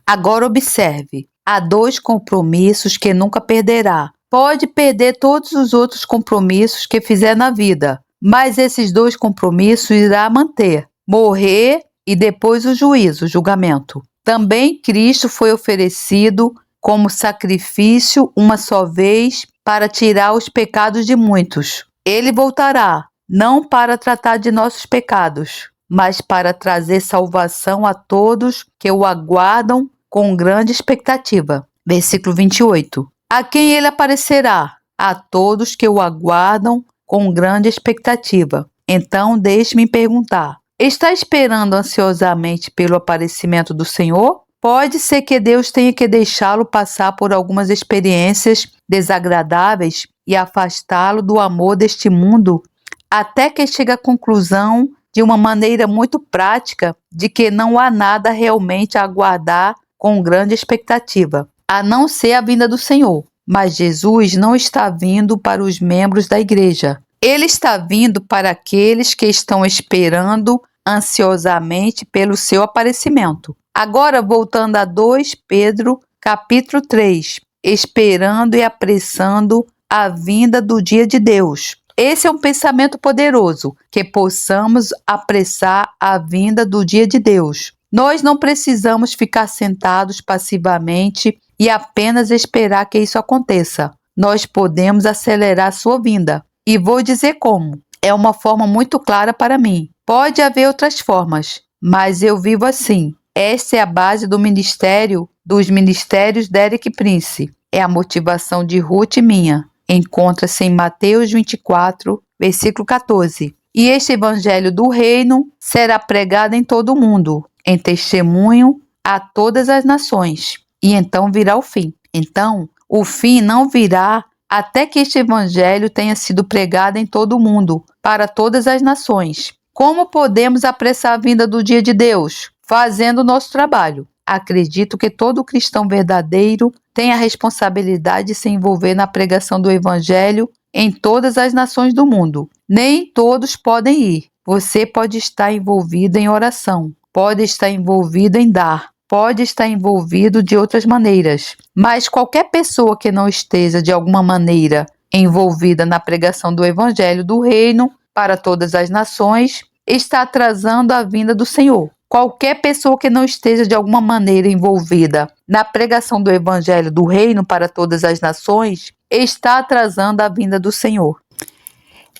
Agora observe, há 2 compromissos que nunca perderá. Pode perder todos os outros compromissos que fizer na vida, mas esses 2 compromissos irá manter: morrer e depois o juízo, o julgamento. Também Cristo foi oferecido como sacrifício uma só vez para tirar os pecados de muitos. Ele voltará, não para tratar de nossos pecados, mas para trazer salvação a todos que o aguardam com grande expectativa. Versículo 28. A quem ele aparecerá? A todos que o aguardam com grande expectativa. Então, deixe-me perguntar: está esperando ansiosamente pelo aparecimento do Senhor? Pode ser que Deus tenha que deixá-lo passar por algumas experiências desagradáveis e afastá-lo do amor deste mundo, até que chegue à conclusão, de uma maneira muito prática, de que não há nada realmente a aguardar com grande expectativa, a não ser a vinda do Senhor. Mas Jesus não está vindo para os membros da igreja. Ele está vindo para aqueles que estão esperando ansiosamente pelo seu aparecimento. Agora, voltando a 2 Pedro, capítulo 3, esperando e apressando a vinda do dia de Deus. Esse é um pensamento poderoso, que possamos apressar a vinda do dia de Deus. Nós não precisamos ficar sentados passivamente e apenas esperar que isso aconteça. Nós podemos acelerar sua vinda. E vou dizer como. É uma forma muito clara para mim. Pode haver outras formas, mas eu vivo assim. Essa é a base dos ministérios Derek Prince. É a motivação de Ruth e minha. Encontra-se em Mateus 24, versículo 14. E este evangelho do reino será pregado em todo o mundo, em testemunho a todas as nações. E então virá o fim. Então, o fim não virá até que este evangelho tenha sido pregado em todo o mundo, para todas as nações. Como podemos apressar a vinda do dia de Deus? Fazendo o nosso trabalho. Acredito que todo cristão verdadeiro tem a responsabilidade de se envolver na pregação do evangelho em todas as nações do mundo. Nem todos podem ir. Você pode estar envolvido em oração, pode estar envolvido em dar, pode estar envolvido de outras maneiras. Mas qualquer pessoa que não esteja de alguma maneira envolvida na pregação do evangelho do reino para todas as nações está atrasando a vinda do Senhor. Qualquer pessoa que não esteja de alguma maneira envolvida na pregação do evangelho do reino para todas as nações está atrasando a vinda do Senhor.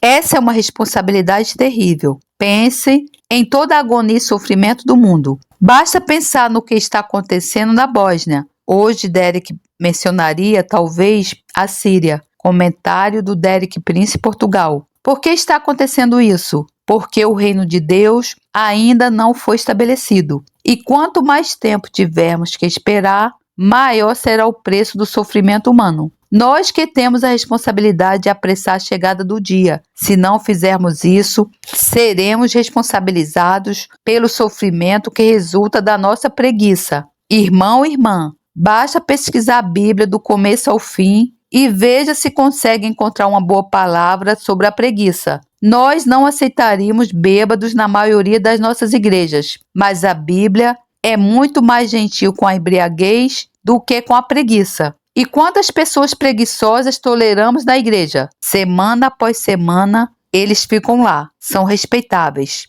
Essa é uma responsabilidade terrível. Pense em toda a agonia e sofrimento do mundo. Basta pensar no que está acontecendo na Bósnia. Hoje, Derek mencionaria, talvez, a Síria. Comentário do Derek Prince, Portugal. Por que está acontecendo isso? Porque o reino de Deus ainda não foi estabelecido. E quanto mais tempo tivermos que esperar, maior será o preço do sofrimento humano. Nós que temos a responsabilidade de apressar a chegada do dia. Se não fizermos isso, seremos responsabilizados pelo sofrimento que resulta da nossa preguiça. Irmão e irmã, basta pesquisar a Bíblia do começo ao fim e veja se consegue encontrar uma boa palavra sobre a preguiça. Nós não aceitaríamos bêbados na maioria das nossas igrejas, mas a Bíblia é muito mais gentil com a embriaguez do que com a preguiça. E quantas pessoas preguiçosas toleramos na igreja? Semana após semana, eles ficam lá, são respeitáveis.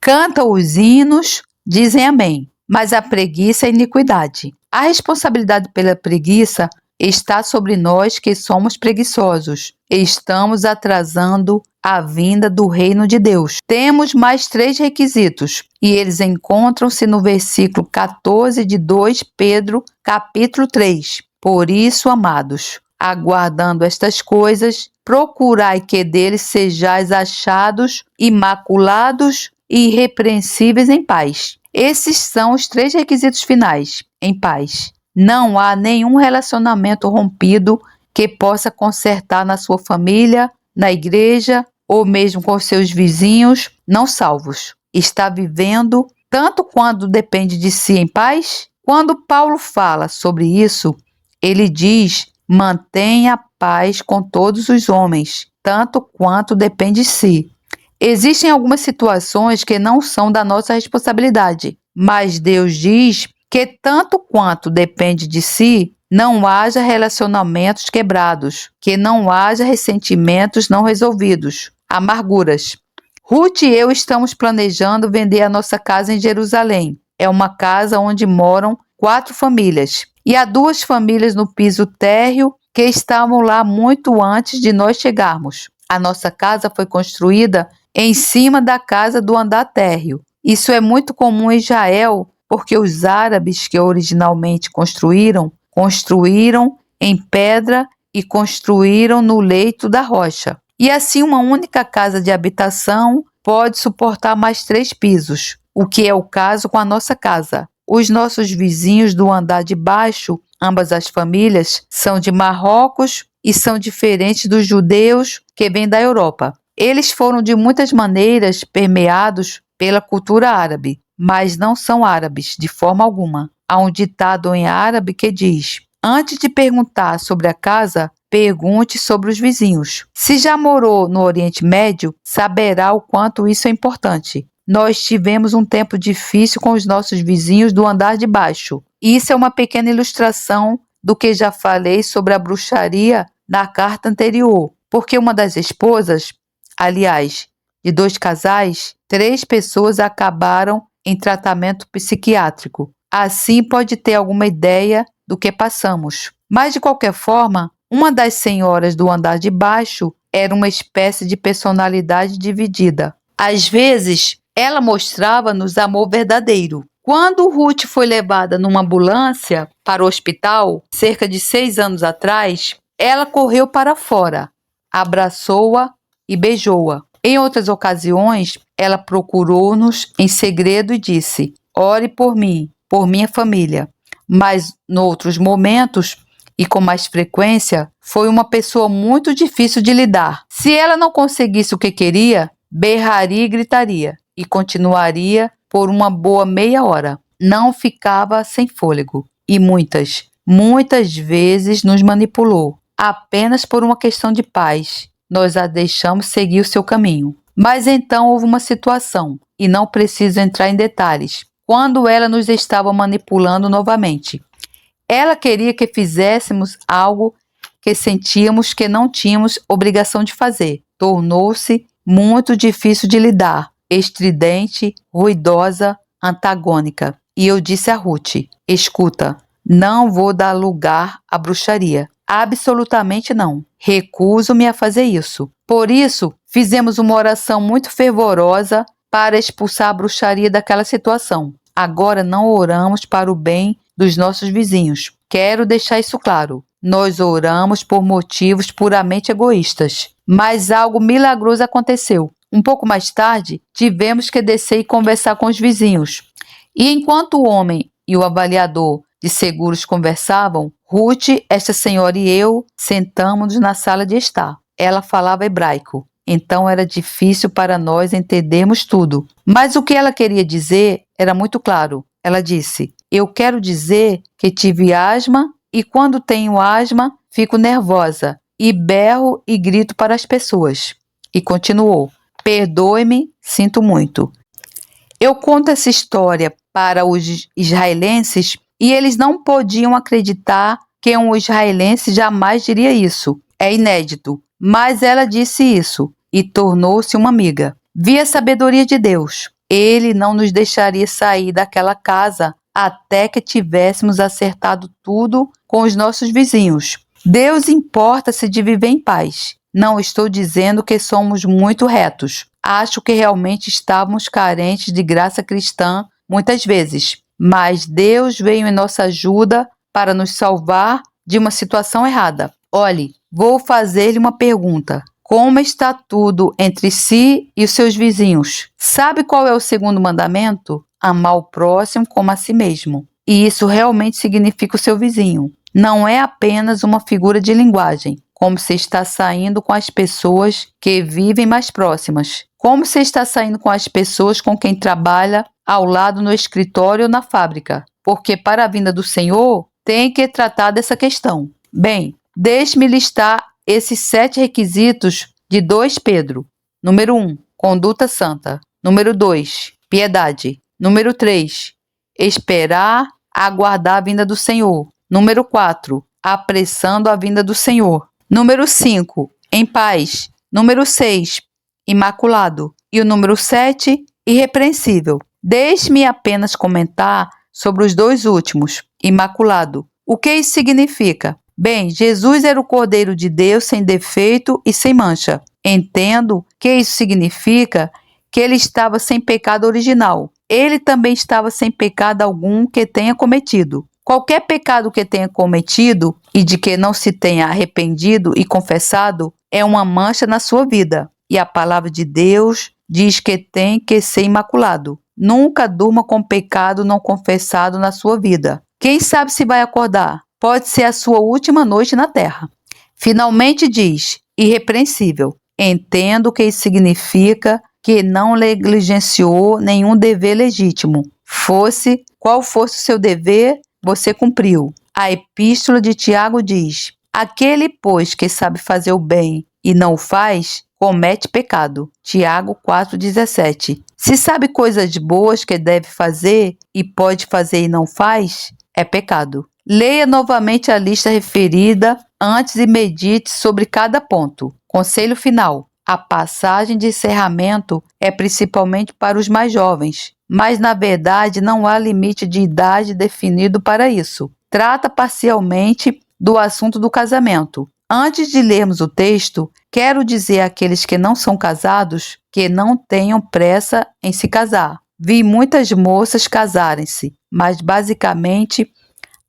Cantam os hinos, dizem amém, mas a preguiça é iniquidade. A responsabilidade pela preguiça está sobre nós que somos preguiçosos. Estamos atrasando a vinda do reino de Deus. Temos mais 3 requisitos, e eles encontram-se no versículo 14 de 2 Pedro, capítulo 3. Por isso, amados, aguardando estas coisas, procurai que deles sejais achados imaculados e irrepreensíveis em paz. Esses são os 3 requisitos finais, em paz. Não há nenhum relacionamento rompido que possa consertar na sua família, na igreja ou mesmo com seus vizinhos não salvos. Está vivendo tanto quanto depende de si em paz? Quando Paulo fala sobre isso, ele diz: mantenha a paz com todos os homens, tanto quanto depende de si. Existem algumas situações que não são da nossa responsabilidade, mas Deus diz que tanto quanto depende de si, não haja relacionamentos quebrados, que não haja ressentimentos não resolvidos, amarguras. Ruth e eu estamos planejando vender a nossa casa em Jerusalém. É uma casa onde moram 4 famílias. E há 2 famílias no piso térreo que estavam lá muito antes de nós chegarmos. A nossa casa foi construída em cima da casa do andar térreo. Isso é muito comum em Israel, porque os árabes que originalmente construíram em pedra e construíram no leito da rocha. E assim uma única casa de habitação pode suportar mais 3 pisos, o que é o caso com a nossa casa. Os nossos vizinhos do andar de baixo, ambas as famílias, são de Marrocos e são diferentes dos judeus que vêm da Europa. Eles foram de muitas maneiras permeados pela cultura árabe, mas não são árabes de forma alguma. Há um ditado em árabe que diz: antes de perguntar sobre a casa, pergunte sobre os vizinhos. Se já morou no Oriente Médio, saberá o quanto isso é importante. Nós tivemos um tempo difícil com os nossos vizinhos do andar de baixo. Isso é uma pequena ilustração do que já falei sobre a bruxaria na carta anterior, porque uma das esposas, aliás, de 2 casais, 3 pessoas acabaram em tratamento psiquiátrico. Assim pode ter alguma ideia do que passamos. Mas, de qualquer forma, uma das senhoras do andar de baixo era uma espécie de personalidade dividida. Às vezes, ela mostrava-nos amor verdadeiro. Quando Ruth foi levada numa ambulância para o hospital, cerca de 6 anos atrás, ela correu para fora, abraçou-a e beijou-a. Em outras ocasiões, ela procurou-nos em segredo e disse: ore por mim, por minha família. Mas, em outros momentos, e com mais frequência, foi uma pessoa muito difícil de lidar. Se ela não conseguisse o que queria, berraria e gritaria, e continuaria por uma boa meia hora. Não ficava sem fôlego. E muitas vezes nos manipulou, apenas por uma questão de paz. Nós a deixamos seguir o seu caminho. Mas então houve uma situação, e não preciso entrar em detalhes, quando ela nos estava manipulando novamente. Ela queria que fizéssemos algo que sentíamos que não tínhamos obrigação de fazer. Tornou-se muito difícil de lidar, estridente, ruidosa, antagônica. E eu disse a Ruth: escuta, não vou dar lugar à bruxaria. Absolutamente não. Recuso-me a fazer isso. Por isso, fizemos uma oração muito fervorosa para expulsar a bruxaria daquela situação. Agora não oramos para o bem dos nossos vizinhos. Quero deixar isso claro. Nós oramos por motivos puramente egoístas. Mas algo milagroso aconteceu. Um pouco mais tarde, tivemos que descer e conversar com os vizinhos. E enquanto o homem e o avaliador de seguros conversavam, Ruth, esta senhora e eu sentamos na sala de estar. Ela falava hebraico, então era difícil para nós entendermos tudo. Mas o que ela queria dizer era muito claro. Ela disse: eu quero dizer que tive asma e quando tenho asma fico nervosa e berro e grito para as pessoas. E continuou: perdoe-me, sinto muito. Eu conto essa história para os israelenses e eles não podiam acreditar que um israelense jamais diria isso. É inédito. Mas ela disse isso e tornou-se uma amiga. Vi a sabedoria de Deus. Ele não nos deixaria sair daquela casa até que tivéssemos acertado tudo com os nossos vizinhos. Deus importa-se de viver em paz. Não estou dizendo que somos muito retos. Acho que realmente estávamos carentes de graça cristã muitas vezes. Mas Deus veio em nossa ajuda para nos salvar de uma situação errada. Olhe, vou fazer-lhe uma pergunta. Como está tudo entre si e os seus vizinhos? Sabe qual é o segundo mandamento? Amar o próximo como a si mesmo. E isso realmente significa o seu vizinho. Não é apenas uma figura de linguagem, como se está saindo com as pessoas que vivem mais próximas. Como se está saindo com as pessoas com quem trabalha ao lado no escritório ou na fábrica. Porque para a vinda do Senhor, tem que tratar dessa questão. Bem, deixe-me listar esses 7 requisitos de 2 Pedro. Número 1, conduta santa. Número 2, piedade. Número 3, esperar, aguardar a vinda do Senhor. Número 4, apressando a vinda do Senhor. Número 5, em paz. Número 6, imaculado. E o número 7, irrepreensível. Deixe-me apenas comentar sobre os 2 últimos, imaculado. O que isso significa? Bem, Jesus era o Cordeiro de Deus sem defeito e sem mancha. Entendo que isso significa que ele estava sem pecado original. Ele também estava sem pecado algum que tenha cometido. Qualquer pecado que tenha cometido e de que não se tenha arrependido e confessado é uma mancha na sua vida. E a palavra de Deus diz que tem que ser imaculado. Nunca durma com pecado não confessado na sua vida. Quem sabe se vai acordar? Pode ser a sua última noite na terra. Finalmente diz, irrepreensível. Entendo que isso significa que não negligenciou nenhum dever legítimo. Qual fosse o seu dever, você cumpriu. A epístola de Tiago diz, aquele, pois, que sabe fazer o bem e não o faz, comete pecado. Tiago 4,17. Se sabe coisas boas que deve fazer e pode fazer e não faz, é pecado. Leia novamente a lista referida antes e medite sobre cada ponto. Conselho final. A passagem de encerramento é principalmente para os mais jovens, mas na verdade não há limite de idade definido para isso. Trata parcialmente do assunto do casamento. Antes de lermos o texto, quero dizer àqueles que não são casados que não tenham pressa em se casar. Vi muitas moças casarem-se, mas basicamente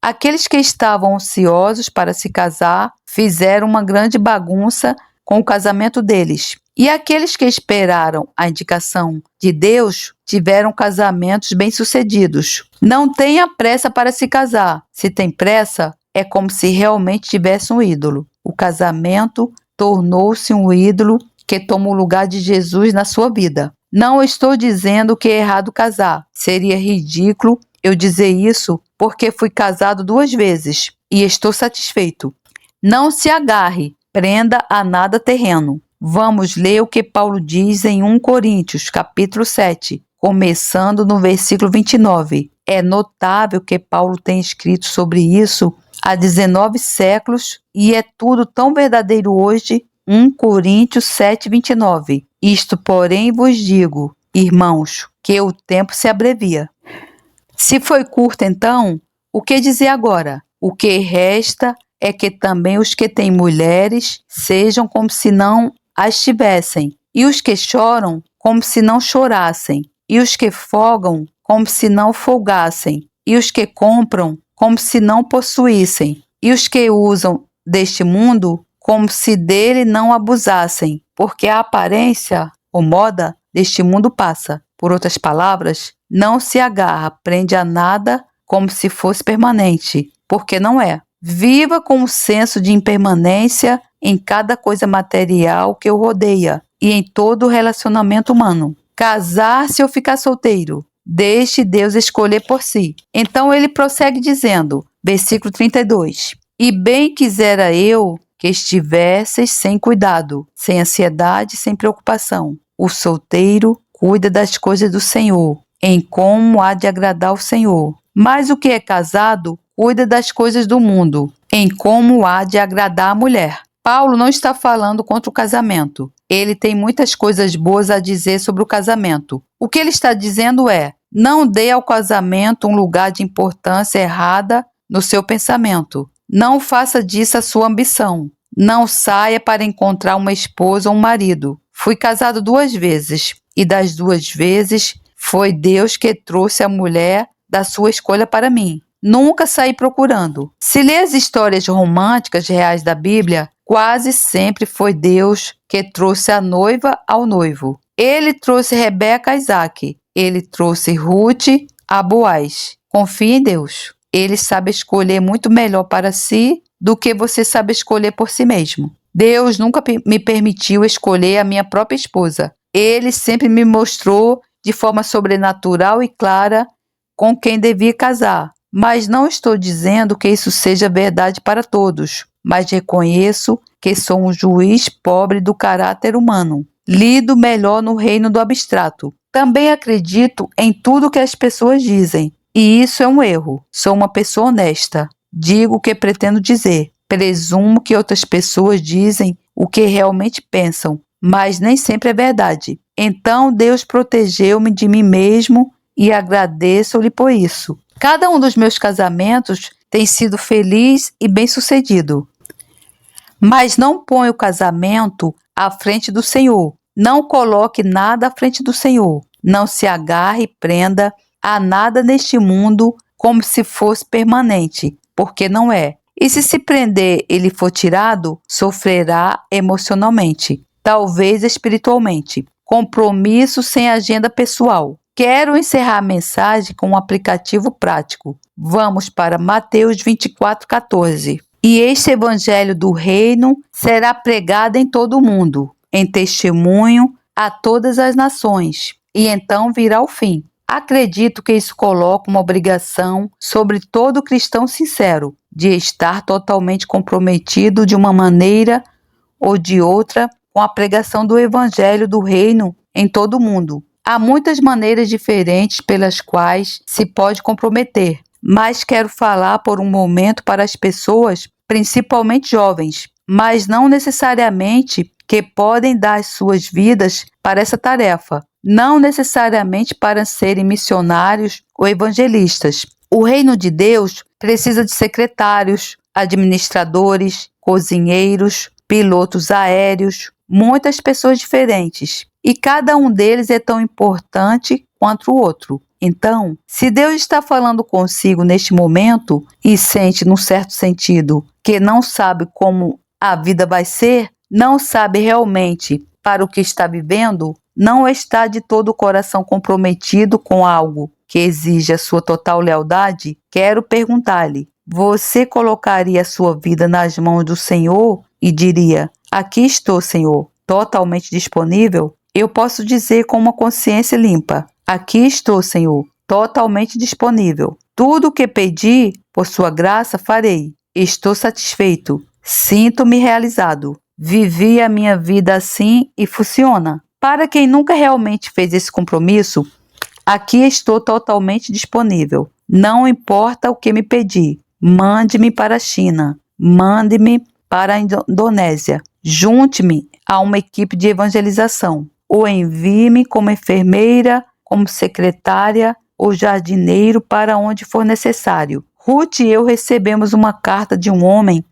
aqueles que estavam ansiosos para se casar fizeram uma grande bagunça com o casamento deles. E aqueles que esperaram a indicação de Deus tiveram casamentos bem-sucedidos. Não tenha pressa para se casar. Se tem pressa, é como se realmente tivesse um ídolo. O casamento tornou-se um ídolo que toma o lugar de Jesus na sua vida. Não estou dizendo que é errado casar. Seria ridículo eu dizer isso porque fui casado 2 vezes e estou satisfeito. Não se agarre, prenda a nada terreno. Vamos ler o que Paulo diz em 1 Coríntios, capítulo 7, começando no versículo 29. É notável que Paulo tem escrito sobre isso há 19 séculos e é tudo tão verdadeiro hoje. 1 Coríntios 7, 29. Isto, porém, vos digo, irmãos, que o tempo se abrevia. Se foi curto, então, o que dizer agora? O que resta é que também os que têm mulheres sejam como se não as tivessem, e os que choram como se não chorassem, e os que folgam como se não folgassem, e os que compram como se não possuíssem, e os que usam deste mundo como se dele não abusassem, porque a aparência ou moda deste mundo passa. Por outras palavras, não se agarra, prende a nada como se fosse permanente, porque não é. Viva com um senso de impermanência em cada coisa material que o rodeia e em todo o relacionamento humano. Casar-se ou ficar solteiro, deixe Deus escolher por si. Então ele prossegue dizendo, versículo 32, e bem quisera eu que estivesseis sem cuidado, sem ansiedade, sem preocupação. O solteiro cuida das coisas do Senhor, em como há de agradar o Senhor. Mas o que é casado cuida das coisas do mundo, em como há de agradar a mulher. Paulo não está falando contra o casamento. Ele tem muitas coisas boas a dizer sobre o casamento. O que ele está dizendo é, não dê ao casamento um lugar de importância errada no seu pensamento. Não faça disso a sua ambição. Não saia para encontrar uma esposa ou um marido. Fui casado 2 vezes, e das 2 vezes foi Deus que trouxe a mulher da sua escolha para mim. Nunca saí procurando. Se ler as histórias românticas reais da Bíblia, quase sempre foi Deus que trouxe a noiva ao noivo. Ele trouxe Rebeca a Isaac. Ele trouxe Ruth a Boaz. Confie em Deus. Ele sabe escolher muito melhor para si do que você sabe escolher por si mesmo. Deus nunca me permitiu escolher a minha própria esposa. Ele sempre me mostrou de forma sobrenatural e clara com quem devia casar. Mas não estou dizendo que isso seja verdade para todos, mas reconheço que sou um juiz pobre do caráter humano. Lido melhor no reino do abstrato. Também acredito em tudo que as pessoas dizem, e isso é um erro. Sou uma pessoa honesta. Digo o que pretendo dizer. Presumo que outras pessoas dizem o que realmente pensam, mas nem sempre é verdade. Então Deus protegeu-me de mim mesmo e agradeço-lhe por isso. Cada um dos meus casamentos tem sido feliz e bem-sucedido. Mas não ponha o casamento à frente do Senhor. Não coloque nada à frente do Senhor. Não se agarre e prenda a nada neste mundo como se fosse permanente, porque não é. E se prender ele for tirado, sofrerá emocionalmente, talvez espiritualmente. Compromisso sem agenda pessoal. Quero encerrar a mensagem com um aplicativo prático. Vamos para Mateus 24:14. E este evangelho do reino será pregado em todo o mundo, em testemunho a todas as nações, e então virá o fim. Acredito que isso coloca uma obrigação sobre todo cristão sincero, de estar totalmente comprometido de uma maneira ou de outra com a pregação do evangelho do reino em todo o mundo. Há muitas maneiras diferentes pelas quais se pode comprometer, mas quero falar por um momento para as pessoas, principalmente jovens, mas não necessariamente que podem dar suas vidas para essa tarefa, não necessariamente para serem missionários ou evangelistas. O reino de Deus precisa de secretários, administradores, cozinheiros, pilotos aéreos, muitas pessoas diferentes, e cada um deles é tão importante quanto o outro. Então, se Deus está falando consigo neste momento e sente, num certo sentido, que não sabe como a vida vai ser, não sabe realmente para o que está vivendo, não está de todo o coração comprometido com algo que exige a sua total lealdade, quero perguntar-lhe: você colocaria a sua vida nas mãos do Senhor e diria: aqui estou, Senhor, totalmente disponível? Eu posso dizer com uma consciência limpa: aqui estou, Senhor, totalmente disponível. Tudo o que pedi, por sua graça, farei. Estou satisfeito. Sinto-me realizado. Vivi a minha vida assim e funciona. Para quem nunca realmente fez esse compromisso, aqui estou totalmente disponível. Não importa o que me pedir. Mande-me para a China. Mande-me para a Indonésia. Junte-me a uma equipe de evangelização. Ou envie-me como enfermeira, como secretária ou jardineiro para onde for necessário. Ruth e eu recebemos uma carta de um homem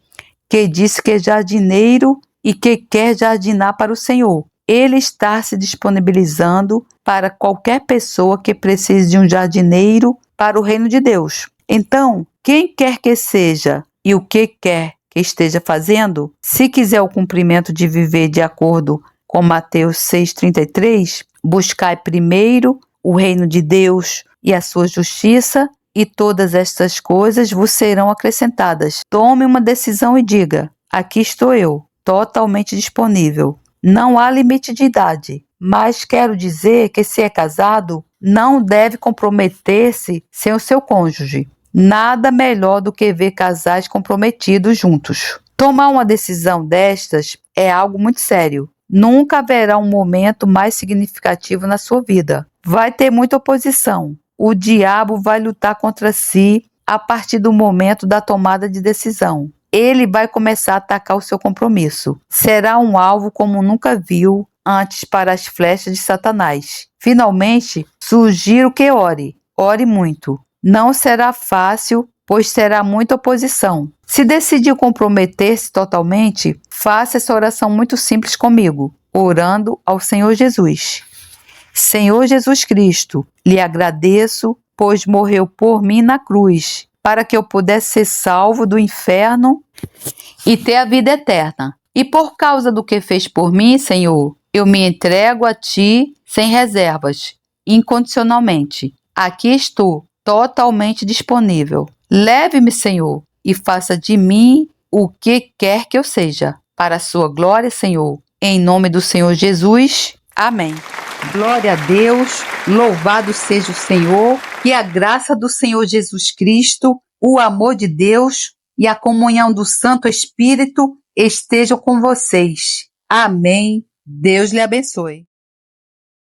que disse que é jardineiro e que quer jardinar para o Senhor. Ele está se disponibilizando para qualquer pessoa que precise de um jardineiro para o reino de Deus. Então, quem quer que seja e o que quer que esteja fazendo, se quiser o cumprimento de viver de acordo com Mateus 6,33, buscai primeiro o reino de Deus e a sua justiça, e todas estas coisas vos serão acrescentadas. Tome uma decisão e diga: aqui estou eu, totalmente disponível. Não há limite de idade, mas quero dizer que se é casado, não deve comprometer-se sem o seu cônjuge. Nada melhor do que ver casais comprometidos juntos. Tomar uma decisão destas é algo muito sério. Nunca haverá um momento mais significativo na sua vida. Vai ter muita oposição. O diabo vai lutar contra si a partir do momento da tomada de decisão. Ele vai começar a atacar o seu compromisso. Será um alvo como nunca viu antes para as flechas de Satanás. Finalmente, sugiro que ore. Ore muito. Não será fácil, pois terá muita oposição. Se decidir comprometer-se totalmente, faça essa oração muito simples comigo, orando ao Senhor Jesus. Senhor Jesus Cristo, lhe agradeço, pois morreu por mim na cruz, para que eu pudesse ser salvo do inferno e ter a vida eterna. E por causa do que fez por mim, Senhor, eu me entrego a Ti sem reservas, incondicionalmente. Aqui estou, totalmente disponível. Leve-me, Senhor, e faça de mim o que quer que eu seja, para a sua glória, Senhor. Em nome do Senhor Jesus. Amém. Glória a Deus, louvado seja o Senhor, que a graça do Senhor Jesus Cristo, o amor de Deus e a comunhão do Santo Espírito estejam com vocês. Amém. Deus lhe abençoe.